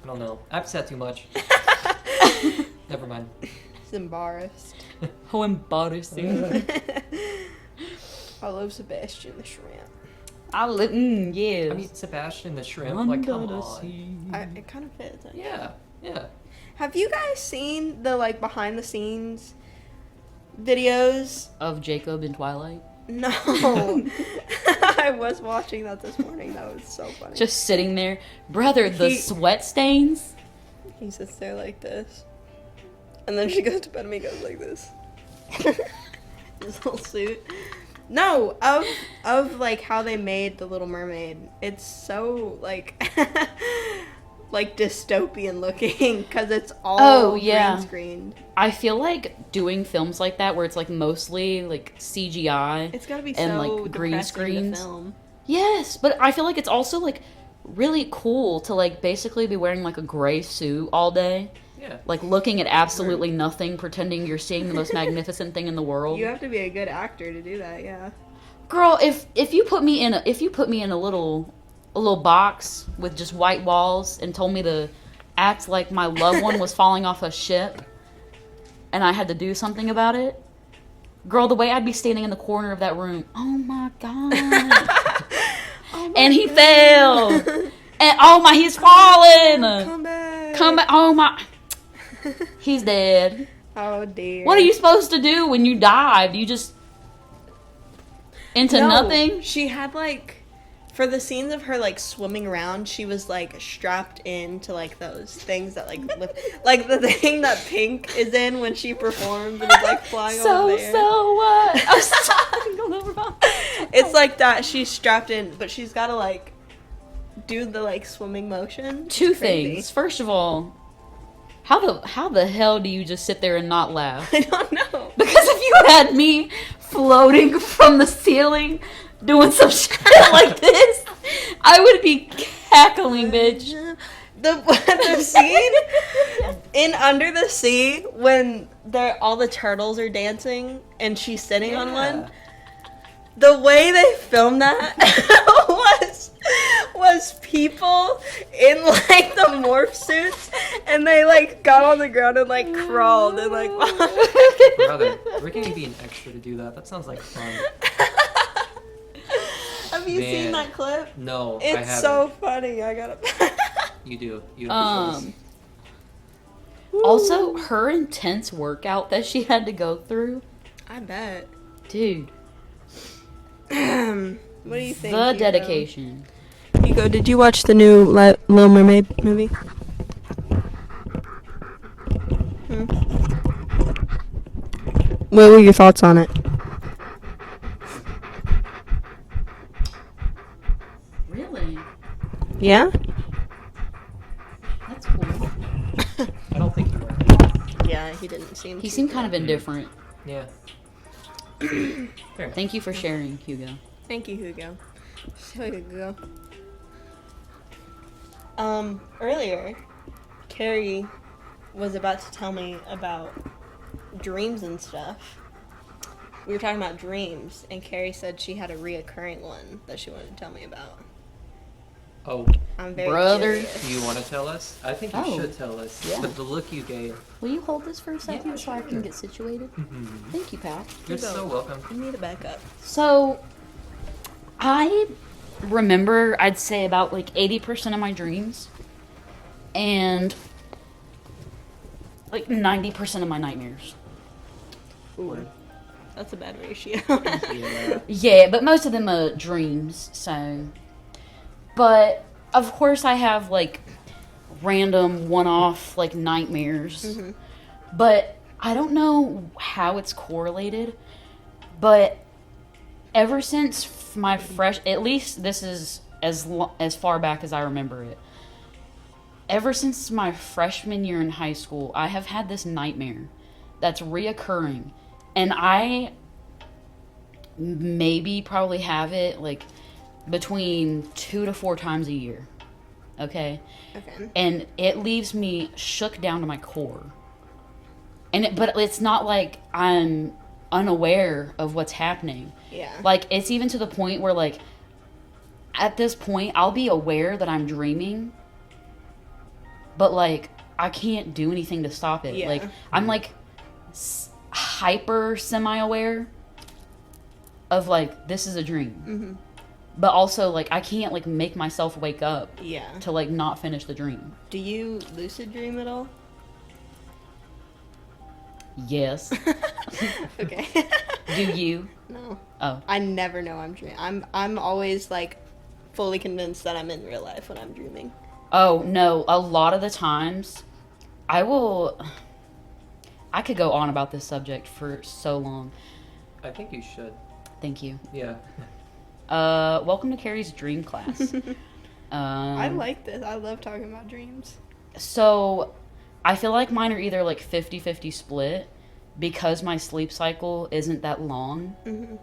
Speaker 3: I don't know. I've said too much. Never mind.
Speaker 2: He's embarrassed.
Speaker 1: How embarrassing.
Speaker 2: I love Sebastian the shrimp.
Speaker 1: Yes.
Speaker 3: I mean, Sebastian the shrimp. Like, come
Speaker 1: Under the
Speaker 3: on.
Speaker 1: sea.
Speaker 2: It kind of fits.
Speaker 3: Yeah.
Speaker 2: Have you guys seen the like behind the scenes videos?
Speaker 1: Of Jacob in Twilight.
Speaker 2: No. I was watching that this morning. That was so funny.
Speaker 1: Just sitting there. Brother, the
Speaker 2: He-
Speaker 1: sweat stains.
Speaker 2: He sits there like this. And then she goes to bed and he goes like this. His little suit. No, of like how they made the Little Mermaid. It's so like like dystopian looking because it's all green screened.
Speaker 1: I feel like doing films like that where it's like mostly like CGI.
Speaker 2: It's gotta be
Speaker 1: and
Speaker 2: so
Speaker 1: like green
Speaker 2: depressing to
Speaker 1: screens.
Speaker 2: film.
Speaker 1: Yes, but I feel like it's also like really cool to like basically be wearing like a gray suit all day.
Speaker 3: Yeah.
Speaker 1: Like looking at absolutely nothing, pretending you're seeing the most magnificent thing in the world.
Speaker 2: You have to be a good actor to do that, yeah.
Speaker 1: Girl, if you put me in a little box with just white walls and told me to act like my loved one was falling off a ship and I had to do something about it, girl, the way I'd be standing in the corner of that room, oh my god. And he fell. And oh my, he's falling.
Speaker 2: Come back.
Speaker 1: Come back. Oh my. He's dead.
Speaker 2: Oh dear.
Speaker 1: What are you supposed to do when you dive? You just into
Speaker 2: No,
Speaker 1: nothing?
Speaker 2: She had like for the scenes of her like swimming around, she was like strapped into like those things that like lift, like the thing that Pink is in when she performs and is like flying over there.
Speaker 1: So what? I'm sorry. Never mind.
Speaker 2: It's like that. She's strapped in, but she's got to like do the like swimming motion. It's
Speaker 1: Two
Speaker 2: crazy.
Speaker 1: things. First of all, how the hell do you just sit there and not laugh?
Speaker 2: I don't know.
Speaker 1: Because if you had me floating from the ceiling doing some shit like this, I would be cackling, bitch.
Speaker 2: The scene in Under the Sea when all the turtles are dancing and she's sitting on one. The way they filmed that was people in like the morph suits and they like got on the ground and like crawled and like
Speaker 3: Brother, we're gonna be an extra to do that. That sounds like fun.
Speaker 2: Have you seen
Speaker 3: Man.
Speaker 2: that clip?
Speaker 3: No, I
Speaker 2: It's
Speaker 3: haven't.
Speaker 2: so funny. I gotta.
Speaker 3: You do. You have the choice.
Speaker 1: Also, her intense workout that she had to go through,
Speaker 2: I bet.
Speaker 1: dude.
Speaker 2: What do you think?
Speaker 1: The
Speaker 2: Hugo?
Speaker 1: dedication.
Speaker 2: Hugo, did you watch the new Little Mermaid movie? What were your thoughts on it?
Speaker 1: Really?
Speaker 2: Yeah?
Speaker 1: That's cool.
Speaker 3: I don't think he would.
Speaker 2: Yeah, he didn't seem.
Speaker 1: He seemed kind of indifferent.
Speaker 3: Yeah. Fair.
Speaker 1: Thank you for sharing, Hugo.
Speaker 2: Thank you, Hugo. Hugo. Earlier, Carrie was about to tell me about dreams and stuff. We were talking about dreams, and Carrie said she had a reoccurring one that she wanted to tell me about.
Speaker 3: Oh,
Speaker 2: I'm very
Speaker 1: Brother.
Speaker 2: curious.
Speaker 3: do you want to tell us? I think you
Speaker 1: Oh,
Speaker 3: should tell us.
Speaker 1: yeah.
Speaker 3: But the look you gave.
Speaker 1: Will you hold this for a second
Speaker 3: Yeah,
Speaker 1: so I can
Speaker 3: sure.
Speaker 1: get situated?
Speaker 3: Mm-hmm.
Speaker 1: Thank you, Pat.
Speaker 3: You're
Speaker 2: Hugo.
Speaker 3: so welcome.
Speaker 2: You need to back up.
Speaker 1: So, I remember, I'd say about like 80% of my dreams, and like 90% of my nightmares.
Speaker 2: Ooh, that's a bad ratio.
Speaker 3: Yeah.
Speaker 1: Yeah, but most of them are dreams, so. But, of course, I have like random one-off like nightmares.
Speaker 2: Mhm.
Speaker 1: But I don't know how it's correlated, but ever since my at least this is as far back as I remember it. Ever since my freshman year in high school, I have had this nightmare that's reoccurring, and I probably have it like between 2 to 4 times a year. Okay?
Speaker 2: Okay.
Speaker 1: And it leaves me shook down to my core. But it's not like I'm unaware of what's happening.
Speaker 2: Yeah.
Speaker 1: Like, it's even to the point where, like, at this point, I'll be aware that I'm dreaming, but, like, I can't do anything to stop it.
Speaker 2: Yeah.
Speaker 1: Like, I'm, like, hyper semi-aware of, like, this is a dream.
Speaker 2: Mm-hmm.
Speaker 1: But also, like, I can't, like, make myself wake up
Speaker 2: Yeah.
Speaker 1: to, like, not finish the dream.
Speaker 2: Do you lucid dream at all?
Speaker 1: Yes.
Speaker 2: Okay.
Speaker 1: Do you?
Speaker 2: No.
Speaker 1: Oh.
Speaker 2: I never know I'm dreaming. I'm always like fully convinced that I'm in real life when I'm dreaming.
Speaker 1: Oh, no. A lot of the times, I could go on about this subject for so long.
Speaker 3: I think you should.
Speaker 1: Thank you.
Speaker 3: Yeah.
Speaker 1: Welcome to Carrie's dream class.
Speaker 2: I like this. I love talking about dreams.
Speaker 1: So, I feel like mine are either like 50-50 split because my sleep cycle isn't that long.
Speaker 2: Mm-hmm.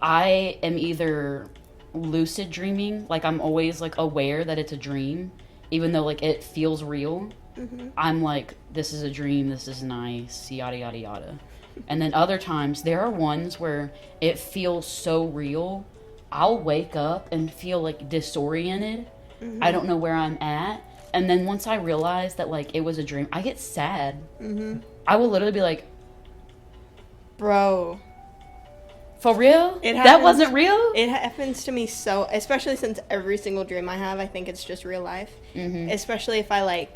Speaker 1: I am either lucid dreaming, like I'm always like aware that it's a dream, even though like it feels real.
Speaker 2: Mm-hmm.
Speaker 1: I'm like, this is a dream, this is nice, yada yada yada. And then other times, there are ones where it feels so real, I'll wake up and feel like disoriented.
Speaker 2: Mm-hmm.
Speaker 1: I don't know where I'm at. And then once I realize that like it was a dream, I get sad.
Speaker 2: Mm-hmm.
Speaker 1: I will literally be like,
Speaker 2: Bro,
Speaker 1: for real?
Speaker 2: It
Speaker 1: That
Speaker 2: happens-
Speaker 1: wasn't real?
Speaker 2: it happens to me so, especially since every single dream I have, I think it's just real life.
Speaker 1: Mm-hmm.
Speaker 2: Especially if I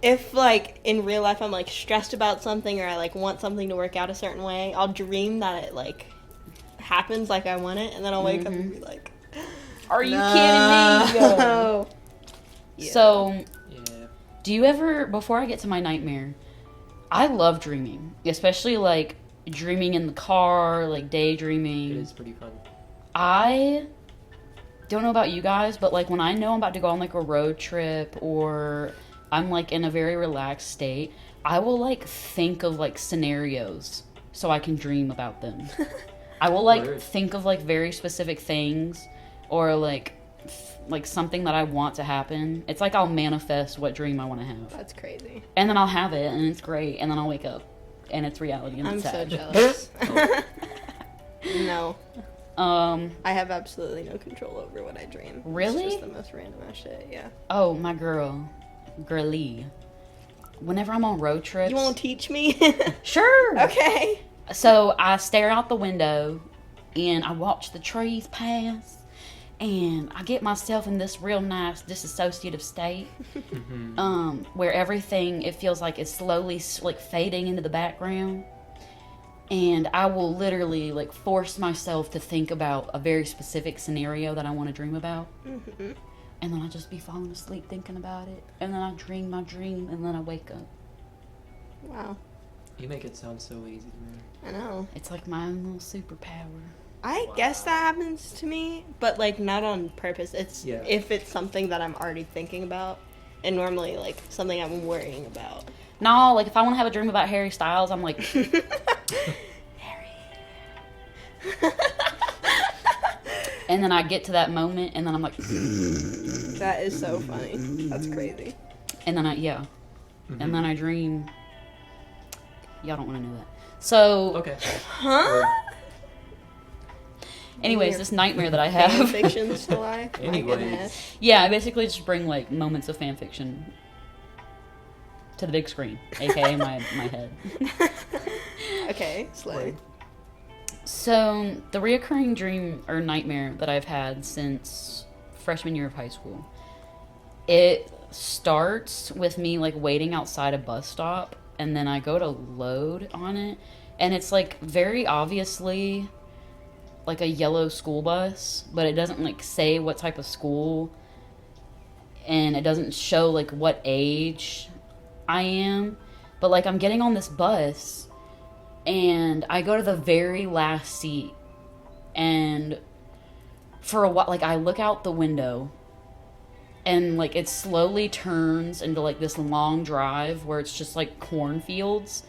Speaker 2: if like in real life I'm like stressed about something or I like want something to work out a certain way, I'll dream that it like happens like I want it, and then I'll wake up and be like,
Speaker 1: Are you
Speaker 2: no.
Speaker 1: kidding me? Yo.
Speaker 2: Yeah.
Speaker 1: So,
Speaker 3: Yeah.
Speaker 1: do you ever, before I get to my nightmare, I love dreaming, especially like dreaming in the car, like daydreaming.
Speaker 3: It is pretty fun.
Speaker 1: I don't know about you guys, but like when I know I'm about to go on like a road trip or I'm like in a very relaxed state, I will like think of like scenarios so I can dream about them. I will like
Speaker 3: Word.
Speaker 1: think of like very specific things or like something that I want to happen. It's like I'll manifest what dream I want to have.
Speaker 2: That's crazy.
Speaker 1: And then I'll have it and it's great and then I'll wake up and it's reality and
Speaker 2: I'm
Speaker 1: it's
Speaker 2: so
Speaker 1: sad.
Speaker 2: jealous. No.
Speaker 1: Um
Speaker 2: I have absolutely no control over what I dream.
Speaker 1: Really?
Speaker 2: It's just the most random ass shit, yeah.
Speaker 1: oh, my girlie. Whenever I'm on road trips,
Speaker 2: You won't teach me?
Speaker 1: sure.
Speaker 2: Okay.
Speaker 1: So I stare out the window and I watch the trees pass and I get myself in this real nice disassociative state where everything, it feels like it's slowly like fading into the background. And I will literally, like, force myself to think about a very specific scenario that I want to dream about.
Speaker 2: Mm-hmm.
Speaker 1: And then I'll just be falling asleep thinking about it. And then I dream my dream, and then I wake up.
Speaker 2: Wow.
Speaker 3: You make it sound so easy to me.
Speaker 2: I know.
Speaker 1: It's like my own little superpower.
Speaker 2: I guess that happens to me, but, like, not on purpose. It's if it's something that I'm already thinking about, and normally, like, something I'm worrying about.
Speaker 1: No, like, if I want to have a dream about Harry Styles, I'm like, Harry. And then I get to that moment, and then I'm like,
Speaker 2: That is so funny. That's crazy.
Speaker 1: and then and then I dream. Y'all don't want to know that. So,
Speaker 3: Okay.
Speaker 2: Huh?
Speaker 1: anyways, this nightmare that I
Speaker 2: Fan
Speaker 1: have.
Speaker 2: fictions to life. My
Speaker 3: Anyways.
Speaker 2: goodness.
Speaker 1: Yeah, I basically just bring, like, moments of fan fiction to the big screen, aka my head.
Speaker 2: Okay, slay.
Speaker 1: So, the reoccurring dream or nightmare that I've had since freshman year of high school, it starts with me, like, waiting outside a bus stop, and then I go to load on it, and it's, like, very obviously, like, a yellow school bus, but it doesn't, like, say what type of school, and it doesn't show, like, what age I am, but, like, I'm getting on this bus, and I go to the very last seat, and for a while, like, I look out the window, and, like, it slowly turns into, like, this long drive where it's just, like, cornfields,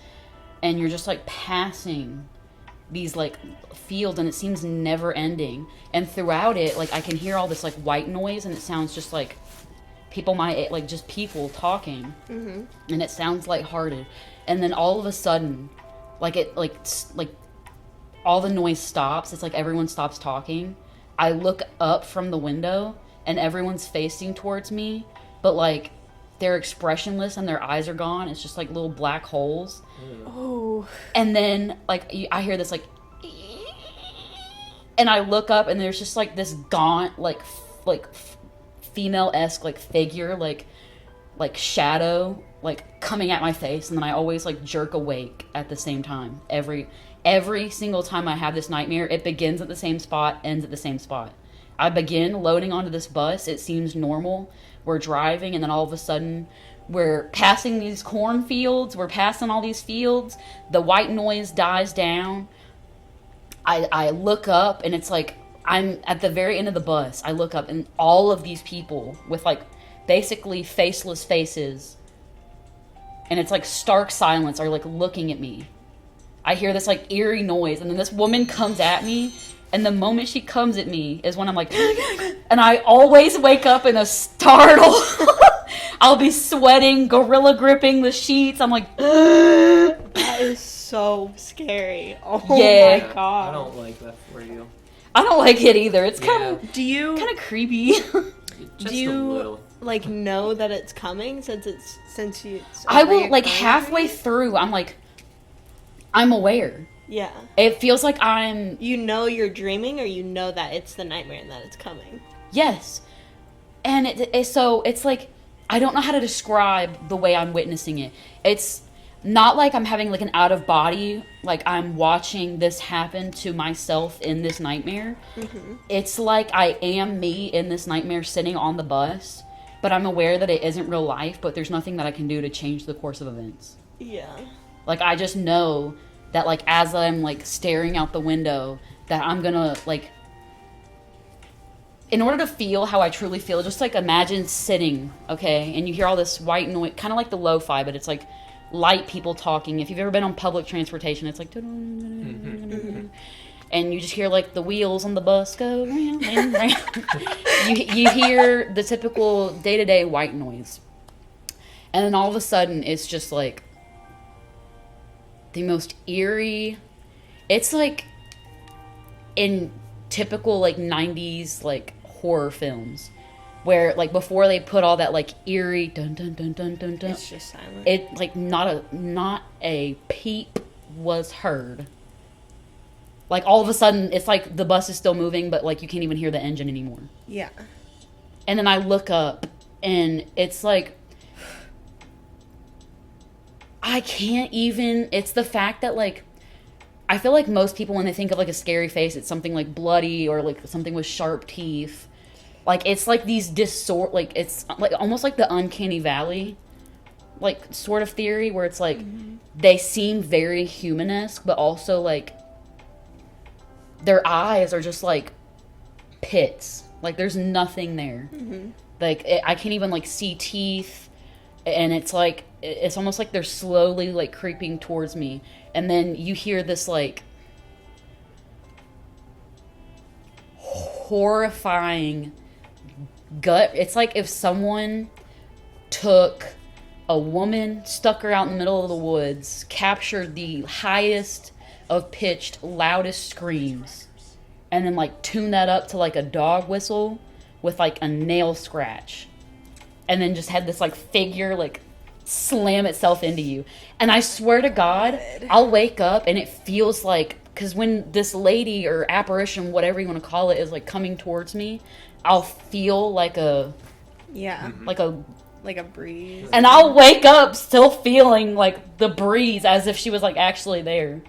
Speaker 1: and you're just, like, passing these, like, fields, and it seems never ending, and throughout it, like, I can hear all this, like, white noise, and it sounds just like people just people talking, and it sounds lighthearted, and then all of a sudden, like, it, like, all the noise stops. It's like everyone stops talking. I look up from the window, and everyone's facing towards me, but, like, they're expressionless and their eyes are gone. It's just, like, little black holes.
Speaker 2: Oh.
Speaker 1: And then, like, I hear this, like, and I look up, and there's just, like, this gaunt, like female-esque, like, figure, like shadow, like, coming at my face, and then I always, like, jerk awake at the same time. Every single time I have this nightmare, it begins at the same spot, ends at the same spot. I begin loading onto this bus, it seems normal, we're driving, and then all of a sudden, we're passing these cornfields, we're passing all these fields, the white noise dies down, I look up, and it's like, I'm at the very end of the bus, I look up, and all of these people with, like, basically faceless faces, and it's like stark silence, are, like, looking at me. I hear this, like, eerie noise, and then this woman comes at me, and the moment she comes at me is when I'm like, and I always wake up in a startle. I'll be sweating, gorilla gripping the sheets. I'm like,
Speaker 2: That is so scary. Oh
Speaker 1: Yeah.
Speaker 2: my god.
Speaker 3: I don't like that for you.
Speaker 1: I don't like it either. It's kind of
Speaker 2: Do you
Speaker 1: creepy.
Speaker 3: Just
Speaker 2: do you
Speaker 3: a little.
Speaker 2: like know that it's coming since it's
Speaker 1: I will, like,
Speaker 2: reoccurring?
Speaker 1: halfway through, I'm like, I'm aware.
Speaker 2: Yeah.
Speaker 1: It feels like I'm,
Speaker 2: You know you're dreaming, or you know that it's the nightmare and that it's coming.
Speaker 1: yes. And so it's like, I don't know how to describe the way I'm witnessing it. It's not like I'm having, like, an out of body, like I'm watching this happen to myself in this nightmare. It's like I am me in this nightmare sitting on the bus, but I'm aware that it isn't real life, but there's nothing that I can do to change the course of events.
Speaker 2: Yeah.
Speaker 1: Like, I just know that, like, as I'm, like, staring out the window, that I'm gonna, like, in order to feel how I truly feel, just, like, imagine sitting, okay, and you hear all this white noise, kind of like the lo-fi, but it's, like, light people talking. If you've ever been on public transportation, it's, like, and you just hear, like, the wheels on the bus go round and round. You hear the typical day-to-day white noise. And then all of a sudden, it's just, like, the most eerie, it's like in typical, like, 90s, like, horror films, where, like, before they put all that, like, eerie dun dun dun dun dun dun,
Speaker 2: It's just silent.
Speaker 1: it, like, not a peep was heard. Like, all of a sudden, it's like the bus is still moving, but, like, you can't even hear the engine anymore.
Speaker 2: Yeah.
Speaker 1: And then I look up, and it's like, I can't even, it's the fact that, like, I feel like most people, when they think of like a scary face, it's something like bloody or like something with sharp teeth. Like it's like these like it's like almost like the uncanny valley, like sort of theory where it's like they seem very humanesque, but also like their eyes are just like pits. Like there's nothing there. Like I can't even like see teeth, and it's like it's almost like they're slowly like creeping towards me, and then you hear this like horrifying gut. It's like if someone took a woman, stuck her out in the middle of the woods, captured the highest of pitched, loudest screams, and then like tune that up to like a dog whistle with like a nail scratch, and then just had this like figure like slam itself into you. And I swear to God, I'll wake up and it feels like, because when this lady or apparition, whatever you want to call it, is like coming towards me, I'll feel like a like a
Speaker 2: breeze.
Speaker 1: and I'll wake up still feeling like the breeze as if she was like actually there.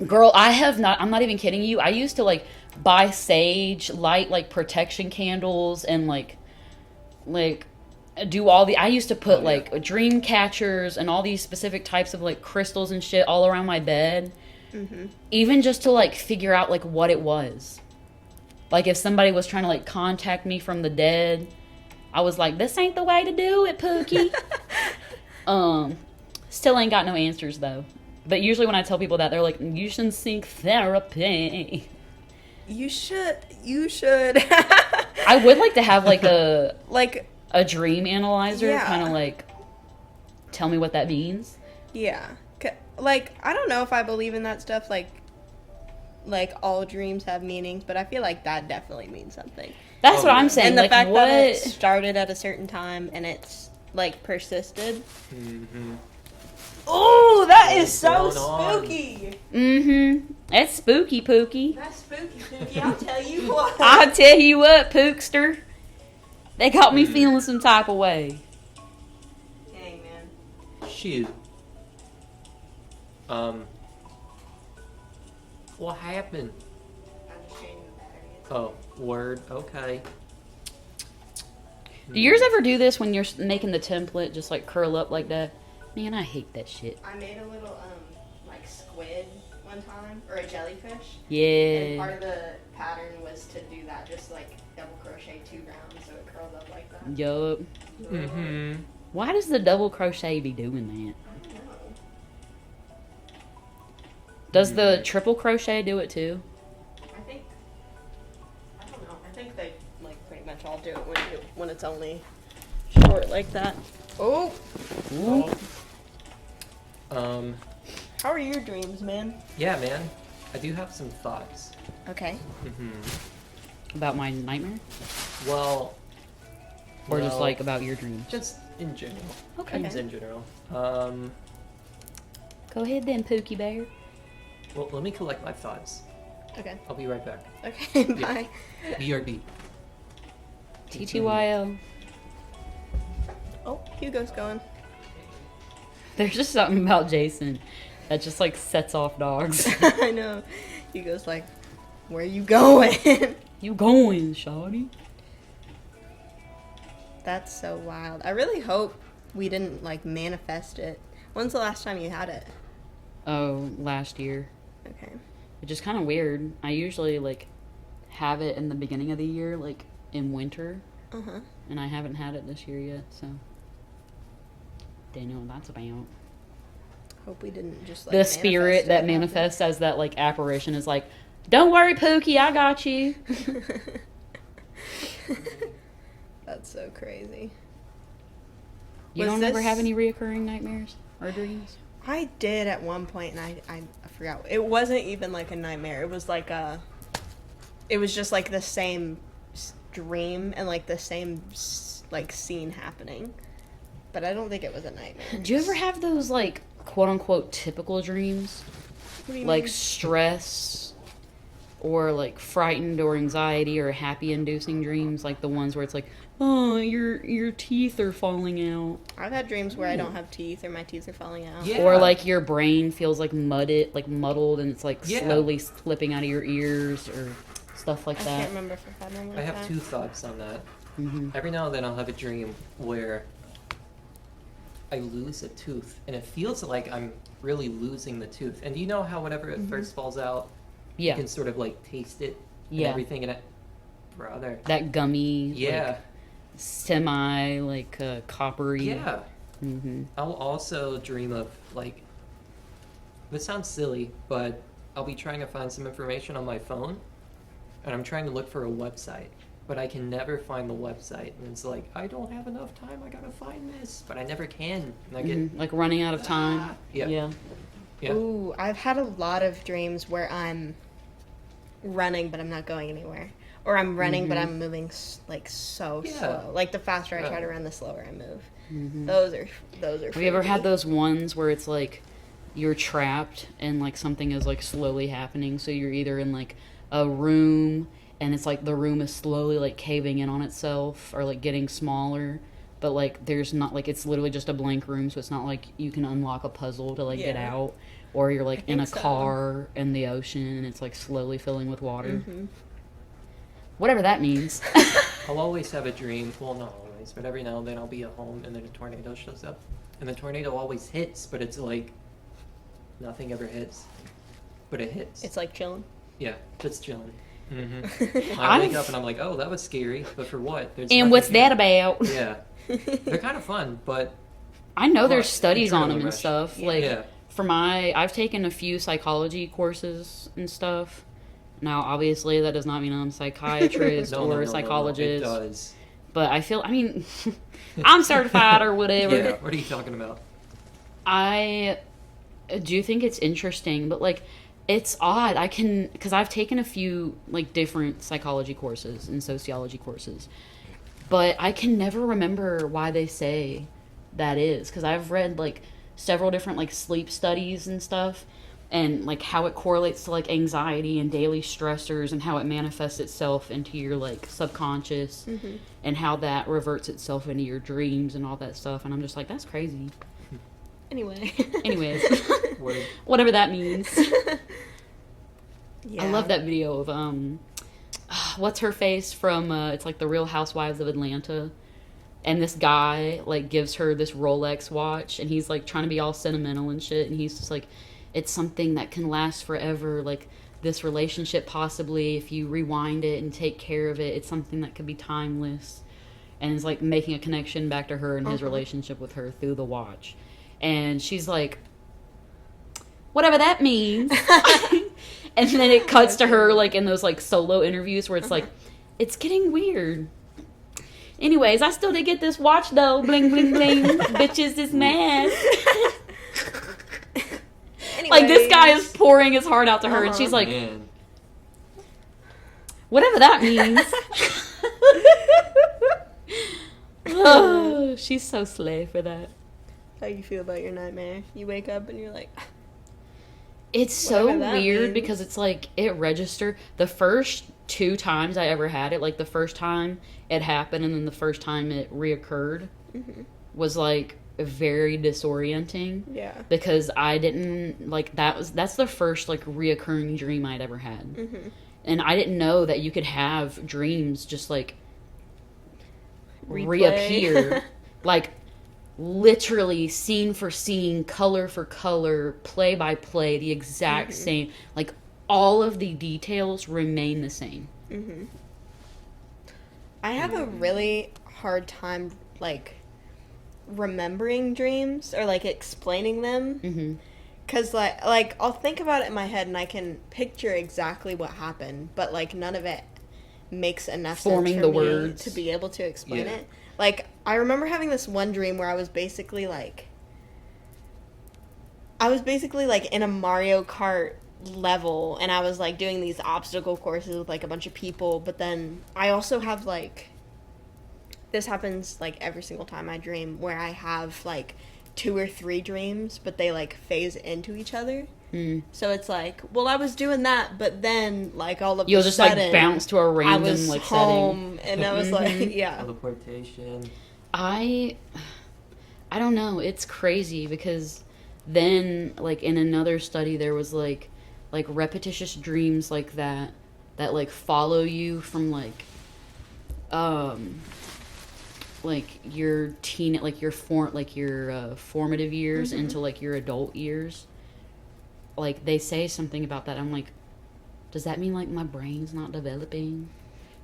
Speaker 1: Girl, I'm not even kidding you. I used to like buy sage, light like protection candles, and like do all I used to put like dream catchers and all these specific types of like crystals and shit all around my bed. Even just to like figure out like what it was. Like if somebody was trying to like contact me from the dead, I was like, this ain't the way to do it, Pookie. Still ain't got no answers though. But usually when I tell people that, they're like, you should seek therapy.
Speaker 2: You should.
Speaker 1: I would like to have like a dream analyzer, kind of like tell me what that means.
Speaker 2: Yeah. Like, I don't know if I believe in that stuff, like all dreams have meanings, but I feel like that definitely means something.
Speaker 1: That's what I'm saying.
Speaker 2: And the
Speaker 1: like,
Speaker 2: fact
Speaker 1: what?
Speaker 2: that it started at a certain time and it's like persisted. Oh, that is so spooky.
Speaker 1: That's spooky, Pookie.
Speaker 2: That's spooky, Pookie. I'll tell you what.
Speaker 1: I'll tell you what, Pookster. They got me feeling some type of way.
Speaker 2: Dang, man.
Speaker 3: Shoot. What happened?
Speaker 2: I'm just changing the battery.
Speaker 3: Oh, word. Okay.
Speaker 1: Do yours ever do this when you're making the template, just like curl up like that? Man, I hate that shit.
Speaker 2: I made a little, like squid one time, or a jellyfish.
Speaker 1: Yeah.
Speaker 2: And part of the pattern was to do that, just like double crochet 2 rounds so it curled up like that.
Speaker 1: Yup. Why does the double crochet be doing that?
Speaker 2: I don't know.
Speaker 1: Does the triple crochet do it too?
Speaker 2: I don't know. I think they like pretty much all do it when it's only short like that. Oh.
Speaker 1: Ooh.
Speaker 2: How are your dreams, man?
Speaker 3: Yeah, man. I do have some thoughts.
Speaker 2: Okay.
Speaker 1: About my nightmare?
Speaker 3: Well...
Speaker 1: Or just like about your dreams?
Speaker 3: Just in general.
Speaker 1: Okay.
Speaker 3: Dreams in general.
Speaker 1: Go ahead then, Pookie Bear.
Speaker 3: Well, let me collect my thoughts.
Speaker 2: Okay.
Speaker 3: I'll be right back.
Speaker 2: Okay, bye.
Speaker 3: BRB.
Speaker 1: TTYL.
Speaker 2: Oh, Hugo's going.
Speaker 1: There's just something about Jason that just like sets off dogs.
Speaker 2: I know. Hugo's like, where you going?
Speaker 1: You going, shawty?
Speaker 2: That's so wild. I really hope we didn't like manifest it. When's the last time you had it?
Speaker 1: Oh, last year.
Speaker 2: Okay.
Speaker 1: Which is kind of weird. I usually like have it in the beginning of the year, like in winter. And I haven't had it this year yet, so don't know what that's about.
Speaker 2: Hope we didn't just like
Speaker 1: The spirit that manifests as that like apparition is like, don't worry, Pookie, I got you.
Speaker 2: That's so crazy.
Speaker 1: You
Speaker 2: Was
Speaker 1: don't ever
Speaker 2: this-
Speaker 1: have any reoccurring nightmares or dreams?
Speaker 2: I did at one point, and I forgot. It wasn't even like a nightmare. It was like it was just like the same dream and like the same like scene happening. But I don't think it was a nightmare.
Speaker 1: Do you ever have those like quote unquote typical dreams?
Speaker 2: What do you
Speaker 1: Like
Speaker 2: mean?
Speaker 1: stress or like frightened or anxiety or happy inducing dreams, like the ones where it's like, oh, your teeth are falling out,
Speaker 2: I've had dreams where I don't have teeth or my teeth are falling out.
Speaker 3: Yeah.
Speaker 1: or like your brain feels like muddled and it's like
Speaker 3: Yeah.
Speaker 1: slowly slipping out of your ears or stuff like
Speaker 2: I
Speaker 1: that.
Speaker 2: can't remember if I've had one like
Speaker 3: I have
Speaker 2: that.
Speaker 3: 2 thoughts on that.
Speaker 1: Mm-hmm.
Speaker 3: Every now and then I'll have a dream where I lose a tooth, and it feels like I'm really losing the tooth. And do you know how whenever it first falls out,
Speaker 1: Yeah,
Speaker 3: you can sort of like taste it and
Speaker 1: Yeah.
Speaker 3: everything, and it, brother,
Speaker 1: that gummy,
Speaker 3: yeah,
Speaker 1: like, semi like coppery.
Speaker 3: yeah.
Speaker 1: Mm-hmm.
Speaker 3: I'll also dream of like, this sounds silly, but I'll be trying to find some information on my phone, and I'm trying to look for a website, but I can never find the website, and it's like, I don't have enough time, I gotta find this, but I never can, and I get,
Speaker 1: Mm-hmm. Like running out of time.
Speaker 3: Yeah.
Speaker 1: Yeah.
Speaker 3: yeah,
Speaker 2: Ooh, I've had a lot of dreams where I'm running but I'm not going anywhere. Or I'm running but I'm moving like so
Speaker 3: Yeah.
Speaker 2: slow. Like the faster I
Speaker 3: Yeah.
Speaker 2: try to run, the slower I move.
Speaker 1: Mm-hmm.
Speaker 2: Those are
Speaker 1: Have you ever had
Speaker 2: freaky.
Speaker 1: those ones where it's like you're trapped and like something is like slowly happening? So you're either in like a room and it's like the room is slowly like caving in on itself or like getting smaller, but like there's not like it's literally just a blank room, so it's not like you can unlock a puzzle to like get
Speaker 2: Yeah.
Speaker 1: out. Or you're like in a
Speaker 2: think so.
Speaker 1: car in the ocean and it's like slowly filling with water.
Speaker 2: Mhm.
Speaker 1: Whatever that means.
Speaker 3: I'll always have a dream, well, not always, but every now and then I'll be at home, and then a tornado shows up, and the tornado always hits, but it's like, nothing ever hits, but it hits.
Speaker 2: It's like chilling.
Speaker 3: Yeah, just chilling. I wake
Speaker 1: I've-
Speaker 3: up and I'm like, oh, that was scary, but for what? There's
Speaker 1: And
Speaker 3: nothing
Speaker 1: what's
Speaker 3: here.
Speaker 1: that about?
Speaker 3: Yeah, they're kind of fun, but
Speaker 1: I know there's
Speaker 3: Right,
Speaker 1: studies on them and
Speaker 3: adrenaline rush.
Speaker 1: stuff.
Speaker 2: Yeah.
Speaker 1: Like
Speaker 3: yeah,
Speaker 1: I've taken a few psychology courses and stuff. Now, obviously, that does not mean I'm a psychiatrist
Speaker 3: no,
Speaker 1: or
Speaker 3: no,
Speaker 1: a
Speaker 3: no, no,
Speaker 1: psychologist.
Speaker 3: no, it does.
Speaker 1: But I mean, I'm certified or whatever.
Speaker 3: Yeah, what are you talking about?
Speaker 1: I do think it's interesting, but like, it's odd. Because I've taken a few like different psychology courses and sociology courses, but I can never remember why they say that is. Because I've read like several different like sleep studies and stuff, and like how it correlates to like anxiety and daily stressors and how it manifests itself into your like subconscious and how that reverts itself into your dreams and all that stuff. And I'm just like, that's crazy.
Speaker 2: Anyway.
Speaker 1: Anyways,
Speaker 3: Word.
Speaker 1: whatever that means.
Speaker 2: Yeah.
Speaker 1: I love that video of what's her face from it's like the Real Housewives of Atlanta, and this guy like gives her this Rolex watch, and he's like trying to be all sentimental and shit, and he's just like, it's something that can last forever, like this relationship possibly if you rewind it and take care of it, it's something that could be timeless, and it's like making a connection back to her and his relationship with her through the watch. And she's like, whatever that means. And then it cuts to her like in those like solo interviews where it's like, it's getting weird. Anyways, I still did get this watch though. Bling bling bling. Bitches is mad. Like this guy is pouring his heart out to her, and she's like,
Speaker 3: Man.
Speaker 1: whatever that means. Oh, she's so slay for that.
Speaker 2: How you feel about your nightmare? You wake up and you're like,
Speaker 1: It's so
Speaker 2: Whatever that
Speaker 1: weird
Speaker 2: means.
Speaker 1: because it's like it registered the first 2 times I ever had it, like the first time it happened and then the first time it reoccurred was like very disorienting
Speaker 2: yeah.
Speaker 1: because I didn't like that's the first like reoccurring dream I'd ever had. And I didn't know that you could have dreams just like
Speaker 2: Replay.
Speaker 1: reappear like literally scene for scene, color for color, play by play, the exact same. Like all of the details remain the same.
Speaker 2: I have a really hard time, like, remembering dreams or, like, explaining them.
Speaker 1: Mm-hmm.
Speaker 2: Because, like, I'll think about it in my head and I can picture exactly what happened, but, like, none of it makes enough
Speaker 1: Forming
Speaker 2: sense for
Speaker 1: the
Speaker 2: me
Speaker 1: words.
Speaker 2: to be able to explain
Speaker 3: Yeah.
Speaker 2: it. Like, I remember having this one dream where I was basically, like, in a Mario Kart level, and I was, like, doing these obstacle courses with, like, a bunch of people, but then I also have, like, this happens, like, every single time I dream, where I have, like, 2 or 3 dreams, but they, like, phase into each other. So it's like, well, I was doing that, but then like all of
Speaker 1: You'll
Speaker 2: a
Speaker 1: just
Speaker 2: sudden,
Speaker 1: like bounce to a
Speaker 2: I
Speaker 1: random
Speaker 2: was
Speaker 1: like
Speaker 2: home, and I was like, yeah.
Speaker 3: Teleportation.
Speaker 1: I don't know. It's crazy because then like in another study there was like repetitious dreams like that like follow you from like your formative years into like your adult years. Like they say something about that. I'm like, does that mean like my brain's not developing?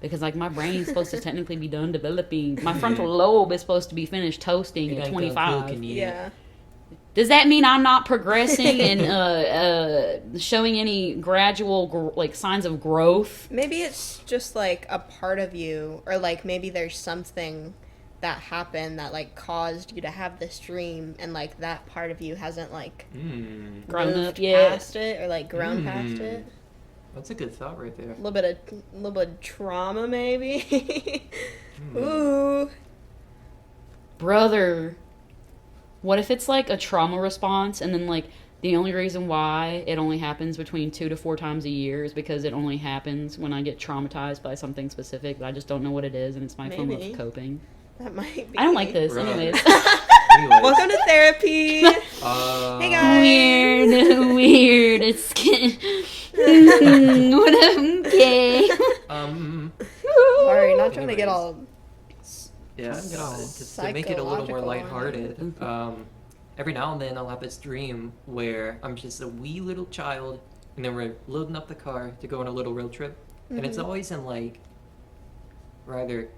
Speaker 1: Because like my brain's supposed to technically be done developing. My frontal lobe is supposed to be finished toasting at 25.
Speaker 2: Yeah.
Speaker 1: Does that mean I'm not progressing and showing any gradual like signs of growth?
Speaker 2: Maybe it's just like a part of you, or like maybe there's something that happened that like caused you to have this dream, and like that part of you hasn't like
Speaker 1: Grown
Speaker 2: moved
Speaker 1: up yet.
Speaker 2: past it or like grown past it.
Speaker 3: That's a good thought right there.
Speaker 2: A little bit of trauma, maybe. Ooh.
Speaker 1: Brother, what if it's like a trauma response and then like the only reason why it only happens between 2 to 4 times a year is because it only happens when I get traumatized by something specific, but I just don't know what it is, and it's my form
Speaker 2: Maybe.
Speaker 1: of coping.
Speaker 2: That might be.
Speaker 1: I don't like this.
Speaker 3: Bro.
Speaker 1: Anyways.
Speaker 3: Anyways,
Speaker 2: Welcome to therapy. Hey guys.
Speaker 1: Weird. It's what okay.
Speaker 2: Sorry, not trying to get all.
Speaker 3: Yeah, to make it a little more
Speaker 2: Psychological.
Speaker 3: lighthearted, every now and then I'll have this dream where I'm just a wee little child, and then we're loading up the car to go on a little road trip, and it's always in like, we're either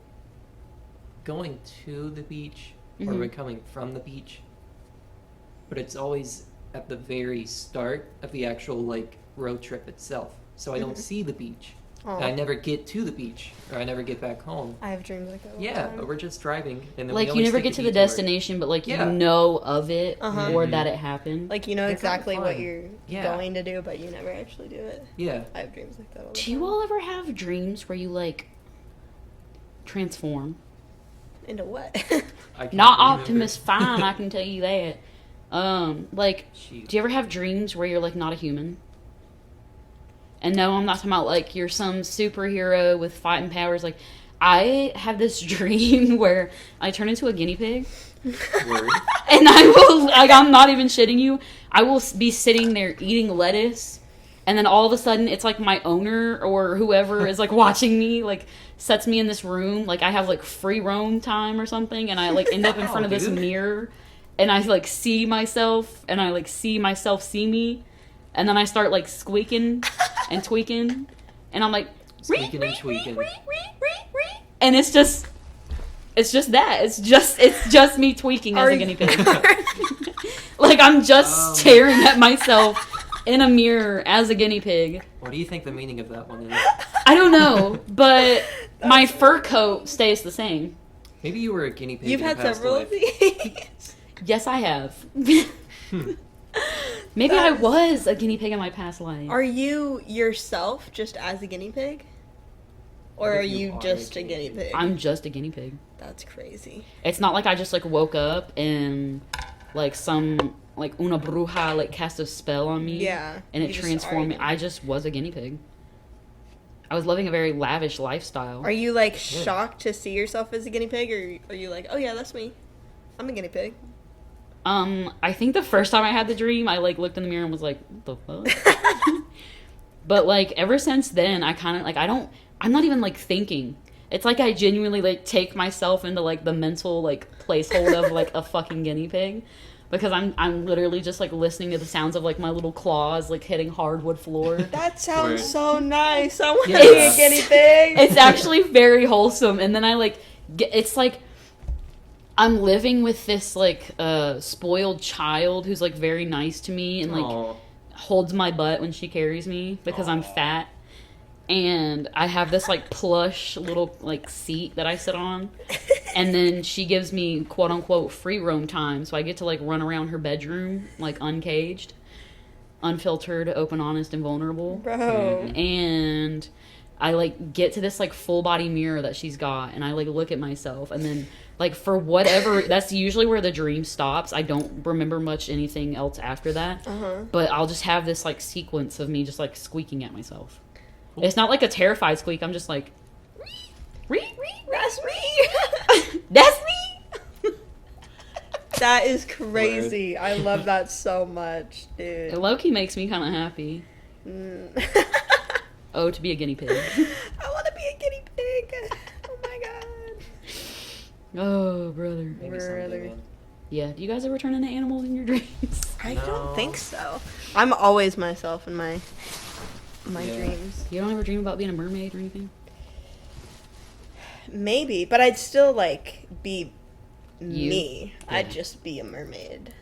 Speaker 3: going to the beach or we're coming from the beach, but it's always at the very start of the actual like road trip itself, so I don't see the beach. And I never get to the beach, or I never get back home.
Speaker 2: I have dreams like that. all the
Speaker 3: Yeah,
Speaker 2: time.
Speaker 3: but we're just driving, and then
Speaker 1: Like
Speaker 3: we
Speaker 1: you
Speaker 3: always
Speaker 1: never
Speaker 3: take
Speaker 1: get to
Speaker 3: a
Speaker 1: the
Speaker 3: detour.
Speaker 1: destination, but like
Speaker 3: Yeah.
Speaker 1: you know of it
Speaker 2: Uh-huh.
Speaker 1: or that it happened.
Speaker 2: Like you know
Speaker 3: They're kinda
Speaker 2: exactly what
Speaker 3: fun.
Speaker 2: you're
Speaker 3: Yeah.
Speaker 2: going to do, but you never actually do it.
Speaker 3: Yeah.
Speaker 2: I have dreams like that all the
Speaker 1: Do
Speaker 2: time.
Speaker 1: you all ever have dreams where you like transform?
Speaker 2: Into what?
Speaker 3: I can't
Speaker 1: Not
Speaker 3: remember.
Speaker 1: Optimus Fine, I can tell you that. Like,
Speaker 3: Shoot.
Speaker 1: do you ever have dreams where you're like not a human? And no, I'm not talking about like you're some superhero with fighting powers. Like, I have this dream where I turn into a guinea pig,
Speaker 3: Word.
Speaker 1: and I will like I'm not even shitting you. I will be sitting there eating lettuce, and then all of a sudden it's like my owner or whoever is like watching me, like sets me in this room. Like I have like free roam time or something, and I like end up in front of this
Speaker 3: dude.
Speaker 1: mirror, and I like see myself, and I like see myself see me, and then I start like squeaking and tweaking, and I'm like
Speaker 3: Squeaking and tweaking.
Speaker 1: and it's just that. It's just me tweaking as
Speaker 2: Are
Speaker 1: a
Speaker 2: you-
Speaker 1: guinea pig. Like I'm just staring at myself in a mirror as a guinea pig.
Speaker 3: What do you think the meaning of that one is?
Speaker 1: I don't know, but my fur coat stays the same.
Speaker 3: Maybe you were a guinea pig.
Speaker 2: You've
Speaker 3: in a
Speaker 2: had
Speaker 3: past
Speaker 2: several
Speaker 3: life.
Speaker 2: of these.
Speaker 1: Yes, I have. Maybe I was a guinea pig in my past life.
Speaker 2: Are you yourself just as a guinea pig? Or
Speaker 3: What
Speaker 2: are
Speaker 3: if you
Speaker 2: you
Speaker 3: are
Speaker 2: just
Speaker 3: a
Speaker 2: a
Speaker 3: guinea
Speaker 2: guinea pig?
Speaker 1: I'm just a guinea pig.
Speaker 2: That's crazy.
Speaker 1: It's not like I just like woke up and like some like una bruja like cast a spell on me.
Speaker 2: Yeah,
Speaker 1: And
Speaker 2: you
Speaker 1: it
Speaker 2: just
Speaker 1: transformed me.
Speaker 2: are.
Speaker 1: I just was a guinea pig. I was living a very lavish lifestyle.
Speaker 2: Are you like shocked to see yourself as a guinea pig, or are you like, oh yeah, that's me? I'm a guinea pig.
Speaker 1: I think the first time I had the dream, I like looked in the mirror and was like, what the fuck? But like ever since then, I kind of like I'm not even like thinking. It's like I genuinely like take myself into like the mental like placehold of like a fucking guinea pig, because I'm literally just like listening to the sounds of like my little claws like hitting hardwood floor.
Speaker 2: That sounds
Speaker 3: Word.
Speaker 2: so nice. I want to
Speaker 3: Yeah.
Speaker 2: be a guinea pig.
Speaker 1: It's actually very wholesome. And then I like it's like I'm living with this like spoiled child who's like very nice to me and like
Speaker 3: Aw.
Speaker 1: holds my butt when she carries me because I'm fat. And I have this like plush little like seat that I sit on, and then she gives me quote unquote free roam time, so I get to like run around her bedroom like uncaged, unfiltered, open, honest, and vulnerable.
Speaker 2: Bro.
Speaker 1: And I like get to this like full body mirror that she's got, and I like look at myself, and then Like, for whatever, that's usually where the dream stops. I don't remember much anything else after that. But I'll just have this, like, sequence of me just, like, squeaking at myself. It's not like a terrified squeak. I'm just like,
Speaker 2: That's me.
Speaker 1: that's me.
Speaker 2: That is crazy. I love that so much, dude.
Speaker 1: It low-key makes me kind of happy. Oh, to be a guinea pig.
Speaker 2: I want to be a guinea pig. Oh my god.
Speaker 1: Oh, brother.
Speaker 3: Maybe someday, man.
Speaker 1: Yeah, do you guys ever turn into animals in your dreams?
Speaker 2: I
Speaker 3: No.
Speaker 2: don't think so. I'm always myself in my
Speaker 3: Yeah.
Speaker 2: dreams.
Speaker 1: You don't ever dream about being a mermaid or anything?
Speaker 2: Maybe, but I'd still like be
Speaker 1: You?
Speaker 2: me.
Speaker 1: Yeah.
Speaker 2: I'd just be a mermaid.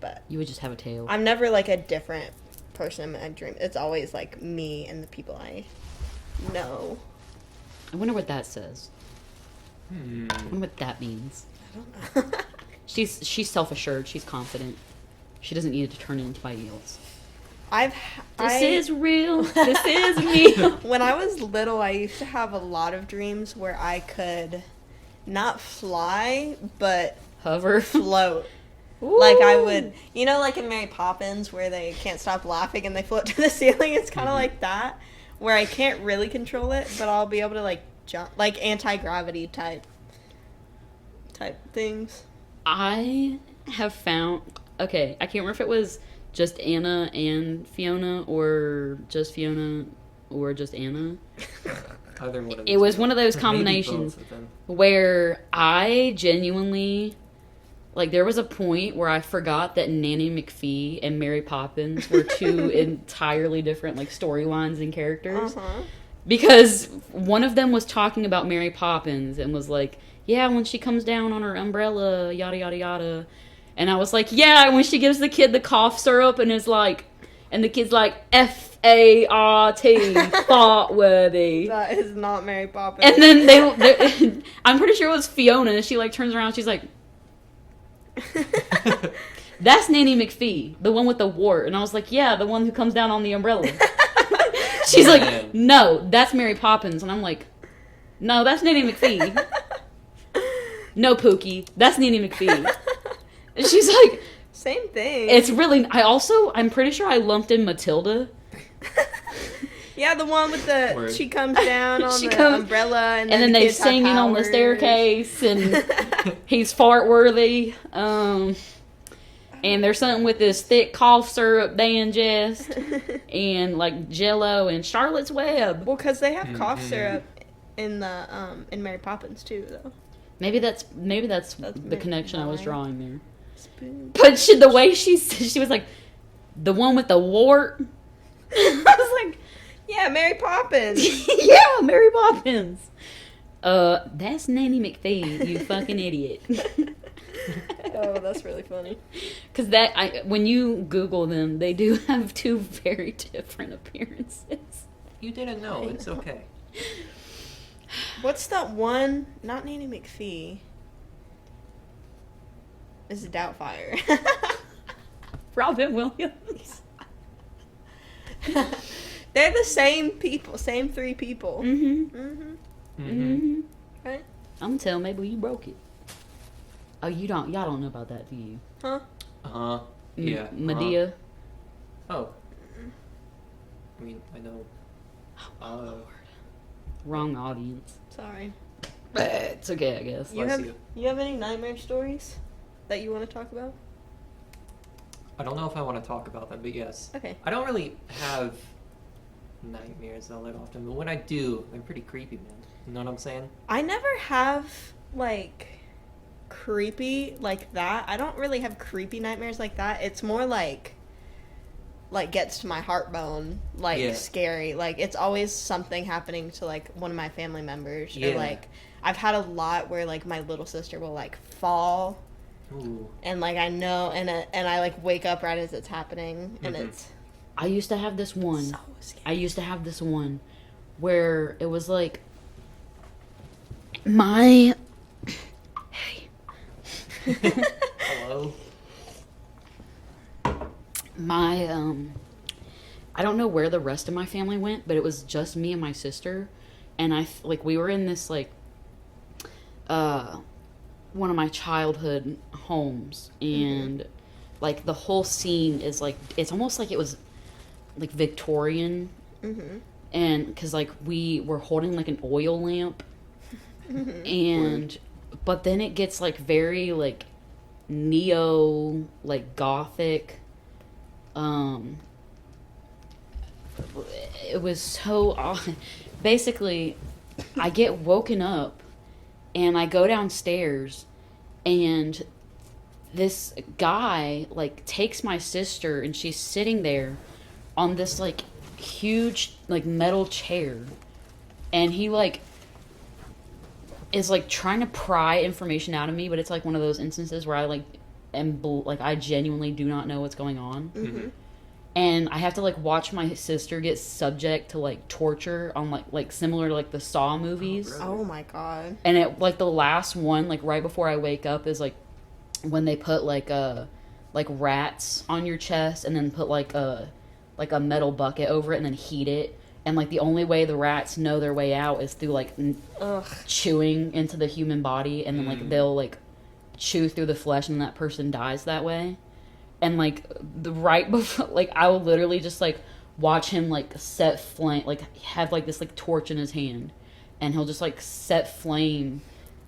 Speaker 2: But
Speaker 1: You would just have a tail.
Speaker 2: I'm never like a different person in my dream. It's always like me and the people I know.
Speaker 1: I wonder what that says. I
Speaker 3: Hmm.
Speaker 1: wonder what that means.
Speaker 2: I don't know.
Speaker 1: She's self-assured. She's confident. She doesn't need to turn into anybody else.
Speaker 2: This
Speaker 1: Is real. This is me.
Speaker 2: When I was little, I used to have a lot of dreams where I could not fly, but
Speaker 1: Hover.
Speaker 2: float. Like I
Speaker 1: Ooh.
Speaker 2: would, you know, like in Mary Poppins where they can't stop laughing and they float to the ceiling. It's kind of like that, where I can't really control it, but I'll be able to like jump, like anti-gravity type things.
Speaker 1: I have found. Okay, I can't remember if it was just Anna and Fiona, or just Fiona, or just Anna.
Speaker 3: Either one of
Speaker 1: It was
Speaker 3: two.
Speaker 1: one of those
Speaker 3: Maybe
Speaker 1: combinations
Speaker 3: both of them.
Speaker 1: where I genuinely, like, there was a point where I forgot that Nanny McPhee and Mary Poppins were two entirely different, like, storylines and characters. Because one of them was talking about Mary Poppins and was like, yeah, when she comes down on her umbrella, yada, yada, yada. And I was like, yeah, when she gives the kid the cough syrup and is like, and the kid's like, F-A-R-T, fart worthy.
Speaker 2: That is not Mary Poppins.
Speaker 1: And then they I'm pretty sure it was Fiona. She like turns around, she's like, that's Nanny McPhee, the one with the wart. And I was like, yeah, the one who comes down on the umbrella. She's
Speaker 3: Man.
Speaker 1: like, no, that's Mary Poppins. And I'm like, no, that's Nanny McPhee. No, Pookie, that's Nanny McPhee. And she's like,
Speaker 2: Same thing.
Speaker 1: it's really, I'm pretty sure I lumped in Matilda.
Speaker 2: Yeah, the one with the
Speaker 3: Word.
Speaker 2: she comes down on
Speaker 1: She
Speaker 2: the
Speaker 1: comes-
Speaker 2: umbrella
Speaker 1: And
Speaker 2: and
Speaker 1: then
Speaker 2: the
Speaker 1: they
Speaker 2: kids have
Speaker 1: singing on the
Speaker 2: powers.
Speaker 1: staircase, and he's fart worthy. And there's something with this thick cough syrup they ingest, and like Jello and Charlotte's Web.
Speaker 2: Well, because they have cough
Speaker 3: Mhm.
Speaker 2: syrup in the in Mary Poppins too, though.
Speaker 1: Maybe that's
Speaker 2: That's
Speaker 1: the
Speaker 2: maybe
Speaker 1: connection I was
Speaker 2: why.
Speaker 1: drawing there.
Speaker 2: Spoon.
Speaker 1: But the way she was like, the one with the wart. I was like,
Speaker 2: Yeah, Mary Poppins.
Speaker 1: yeah, Mary Poppins. That's Nanny McPhee, you fucking idiot.
Speaker 2: Oh, that's really funny.
Speaker 1: Because when you Google them, they do have two very different appearances.
Speaker 3: You didn't know. It's okay.
Speaker 2: What's that one? Not Nanny McPhee. Is Doubtfire.
Speaker 1: Robin Williams.
Speaker 2: They're the same people, same three people.
Speaker 1: Mm-hmm.
Speaker 2: Mm-hmm.
Speaker 3: Mm-hmm.
Speaker 2: Right?
Speaker 1: I'm gonna tell Mabel you broke it. Oh, y'all don't know about that, do you?
Speaker 2: Huh?
Speaker 3: Uh-huh. Yeah.
Speaker 1: Medea.
Speaker 3: Oh. I mean, I know.
Speaker 1: Wrong audience.
Speaker 2: Sorry.
Speaker 1: It's okay, I guess.
Speaker 2: You
Speaker 3: Bless
Speaker 2: have
Speaker 3: you.
Speaker 2: you have any nightmare stories that you want to talk about?
Speaker 3: I don't know if I want to talk about them, but yes.
Speaker 2: Okay.
Speaker 3: I don't really have nightmares all that often, but when I do, they're pretty creepy, man. You know what I'm saying?
Speaker 2: I never have like creepy like that. I don't really have creepy nightmares like that. It's more like gets to my heartbone, like
Speaker 3: Yeah.
Speaker 2: scary. Like it's always something happening to like one of my family members.
Speaker 3: Yeah.
Speaker 2: Or like I've had a lot where like my little sister will like fall
Speaker 3: Ooh.
Speaker 2: and like I know and I like wake up right as it's happening and
Speaker 3: Mhm.
Speaker 2: it's
Speaker 1: I used to have this one.
Speaker 2: so scary.
Speaker 1: I used to have this one where it was like my hey
Speaker 3: Hello?
Speaker 1: my I don't know where the rest of my family went, but it was just me and my sister, and we were in this like one of my childhood homes, and like the whole scene is like it's almost like it was like Victorian, and because like we were holding like an oil lamp, and but then it gets like very like neo like gothic. It was so odd. Basically, I get woken up and I go downstairs and this guy like takes my sister and she's sitting there on this like huge like metal chair, and he like is like trying to pry information out of me, but it's like one of those instances where I like like I genuinely do not know what's going on. And I have to like watch my sister get subject to like torture on like similar to like the Saw movies.
Speaker 2: Oh my god.
Speaker 1: And it like the last one, like right before I wake up, is like when they put like rats on your chest and then put like a metal bucket over it and then heat it. And like the only way the rats know their way out is through like chewing into the human body, and then like they'll like chew through the flesh and that person dies that way. And like the right before, like I will literally just like watch him like set flame, like have like this like torch in his hand, and he'll just like set flame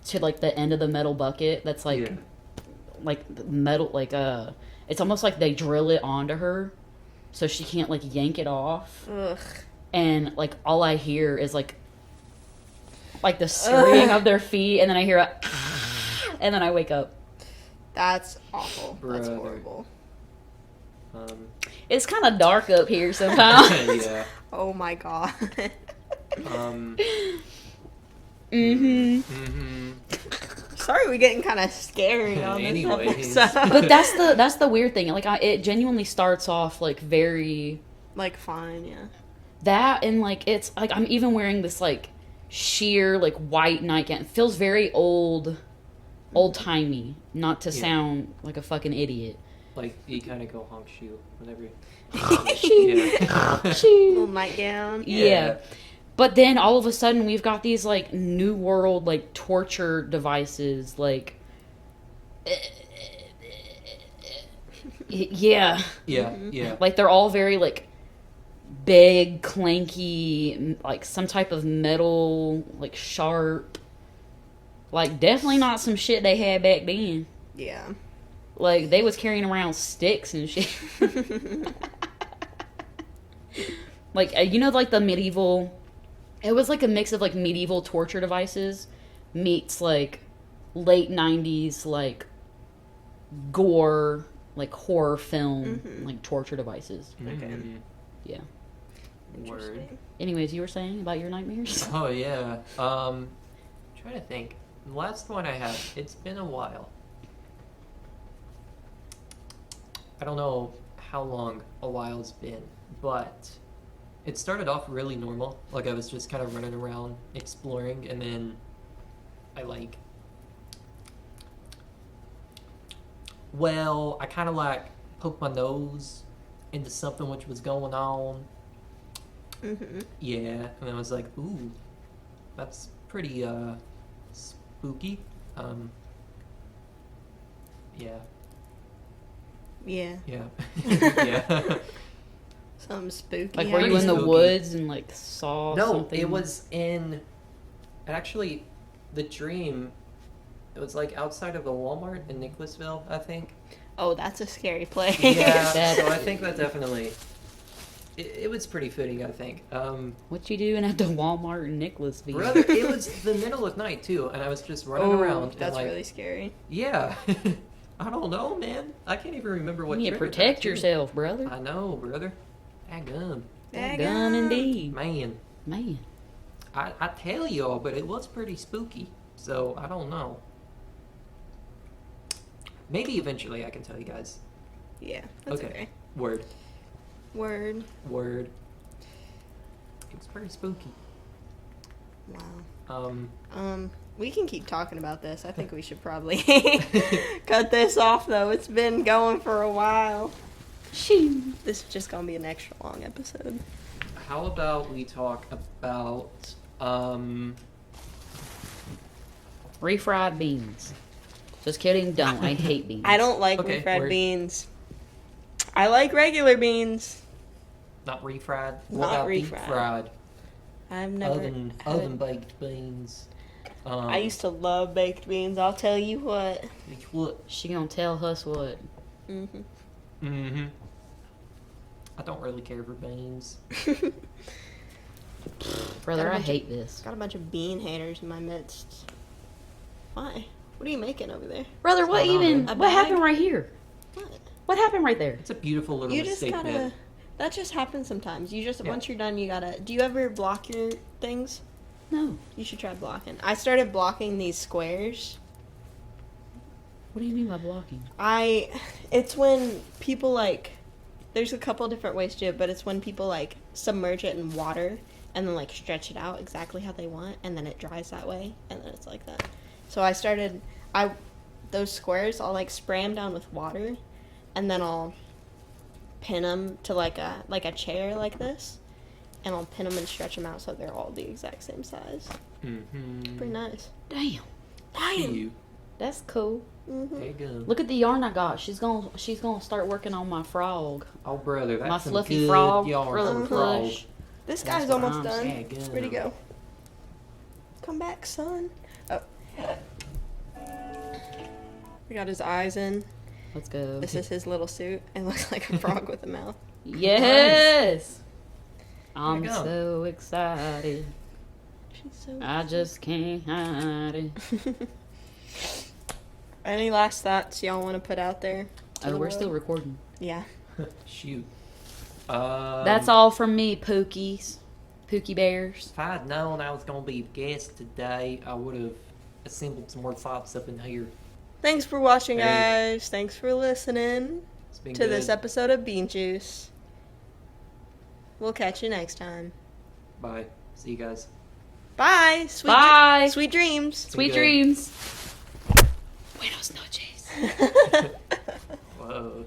Speaker 1: to like the end of the metal bucket that's like metal, like it's almost like they drill it onto her so she can't like yank it off. And like all I hear is like the scurrying of their feet, and then I hear a and then I wake up.
Speaker 2: That's awful. That's
Speaker 3: Brother.
Speaker 2: horrible.
Speaker 1: It's kind of dark up here sometimes.
Speaker 3: Yeah.
Speaker 2: Oh my god. Sorry, we're getting kind of scary on this
Speaker 3: Anyways.
Speaker 2: episode.
Speaker 1: But that's the weird thing. Like it genuinely starts off like very
Speaker 2: like fine, yeah.
Speaker 1: that, and like it's like I'm even wearing this like sheer like white nightgown. It feels very old timey. Not to sound like a fucking idiot.
Speaker 3: Like, you kind of go honk shoe whenever you...
Speaker 2: Little nightgown.
Speaker 1: Yeah. But then all of a sudden we've got these like new world like torture devices, like yeah. Like they're all very like big, clanky, like some type of metal, like sharp. Like definitely not some shit they had back then.
Speaker 2: Yeah.
Speaker 1: Like they was carrying around sticks and shit. Like you know, like the medieval. It was like a mix of like medieval torture devices meets like late 90s like gore, like horror film, like torture devices.
Speaker 2: Okay.
Speaker 1: Yeah.
Speaker 3: Word.
Speaker 1: Anyways, you were saying about your nightmares?
Speaker 3: Oh, yeah. Trying to think. The last one I had, it's been a while. I don't know how long a while's been, but it started off really normal. Like I was just kind of running around exploring, and then I kind of like poked my nose into something which was going on. Yeah, and I was like, ooh, that's pretty spooky. Yeah.
Speaker 2: Yeah.
Speaker 3: Yeah.
Speaker 2: Something spooky.
Speaker 1: Like were you in the woods and like saw something?
Speaker 3: No, it was in... Actually, the dream, it was like outside of a Walmart in Nicholasville, I think.
Speaker 2: Oh, that's a scary place.
Speaker 3: Yeah, so I think that definitely... It was pretty fitting, I think.
Speaker 1: What you doing at the Walmart in Nicholasville?
Speaker 3: Brother, it was the middle of night, too, and I was just running around.
Speaker 2: That's
Speaker 3: and,
Speaker 2: really scary.
Speaker 3: Yeah. I don't know, man. I can't even remember what
Speaker 1: You need to
Speaker 3: triggered
Speaker 1: protect
Speaker 3: that, too.
Speaker 1: yourself, brother.
Speaker 3: I know, brother. Daggum.
Speaker 1: Gun indeed.
Speaker 3: Man. I tell y'all, but it was pretty spooky. So, I don't know. Maybe eventually I can tell you guys.
Speaker 2: Yeah, that's okay.
Speaker 3: Word.
Speaker 2: Word.
Speaker 3: It's pretty spooky.
Speaker 2: Wow. We can keep talking about this. I think we should probably cut this off, though. It's been going for a while. This is just gonna be an extra long episode.
Speaker 3: How about we talk about
Speaker 1: Refried beans. Just kidding. Don't. I hate beans.
Speaker 2: I don't like
Speaker 3: Okay,
Speaker 2: refried
Speaker 3: word.
Speaker 2: beans. I like regular beans.
Speaker 3: Not refried. What
Speaker 2: Not
Speaker 3: about deep
Speaker 2: refried.
Speaker 3: fried?
Speaker 2: I've never.
Speaker 3: Oven baked beans.
Speaker 2: I used to love baked beans. I'll tell you what.
Speaker 3: What?
Speaker 1: She gonna tell us what?
Speaker 2: Mhm.
Speaker 3: Mm-hmm. I don't really care for beans.
Speaker 1: Brother,
Speaker 2: Got a
Speaker 1: I
Speaker 2: bunch
Speaker 1: hate this.
Speaker 2: Got a bunch of bean haters in my midst. Why? What are you making over there?
Speaker 1: Brother, what
Speaker 3: going on,
Speaker 1: even?
Speaker 3: man?
Speaker 2: A
Speaker 1: What
Speaker 2: bag?
Speaker 1: happened right here?
Speaker 2: What?
Speaker 1: What happened right there?
Speaker 3: It's a beautiful little
Speaker 2: You just
Speaker 3: steak
Speaker 2: gotta.
Speaker 3: bed.
Speaker 2: That just happens sometimes. You just
Speaker 3: Yeah.
Speaker 2: once you're done, you gotta. Do you ever block your things?
Speaker 1: No.
Speaker 2: You should try blocking. I started blocking these squares.
Speaker 1: What do you mean by blocking?
Speaker 2: It's when people like, there's a couple different ways to do it, but it's when people like submerge it in water and then like stretch it out exactly how they want, and then it dries that way, and then it's like that. So those squares, I'll like spray them down with water, and then I'll pin them to like a chair like this, and I'll pin them and stretch them out so they're all the exact same size.
Speaker 3: Mm-hmm.
Speaker 2: Pretty nice.
Speaker 1: Damn.
Speaker 3: You.
Speaker 1: That's cool.
Speaker 2: Mm-hmm.
Speaker 3: There you go.
Speaker 1: Look at the yarn I got. She's gonna start working on my frog.
Speaker 3: Oh, brother, that's
Speaker 1: My
Speaker 3: some
Speaker 1: fluffy
Speaker 3: good
Speaker 1: frog.
Speaker 3: yarn
Speaker 1: Really
Speaker 3: for a frog.
Speaker 1: plush.
Speaker 2: This
Speaker 1: That's
Speaker 2: guy's
Speaker 1: what
Speaker 2: almost
Speaker 1: I'm
Speaker 2: done.
Speaker 3: saying. Yeah, good.
Speaker 2: Where'd he go? Come back, son. Oh. We got his eyes in.
Speaker 1: Let's go.
Speaker 2: This is his little suit. It looks like a frog with a mouth.
Speaker 1: Yes. I'm
Speaker 3: There you go.
Speaker 1: so excited.
Speaker 2: She's so.
Speaker 1: I just can't hide it.
Speaker 2: Any last thoughts y'all want to put out there? to
Speaker 1: Oh,
Speaker 2: the
Speaker 1: we're still
Speaker 2: world?
Speaker 1: recording.
Speaker 2: Yeah.
Speaker 3: Shoot.
Speaker 1: That's all from me, Pookies. Pookie Bears.
Speaker 3: If I had known I was going to be a guest today, I would have assembled some more thoughts up in here.
Speaker 2: Thanks for watching,
Speaker 3: Hey.
Speaker 2: guys. Thanks for listening
Speaker 3: It's been
Speaker 2: to
Speaker 3: good.
Speaker 2: this episode of Bean Juice. We'll catch you next time.
Speaker 3: Bye. See you guys.
Speaker 2: Bye.
Speaker 1: Bye.
Speaker 2: Sweet dreams.
Speaker 1: Sweet
Speaker 3: good.
Speaker 1: dreams. Buenos noches.
Speaker 3: Whoa.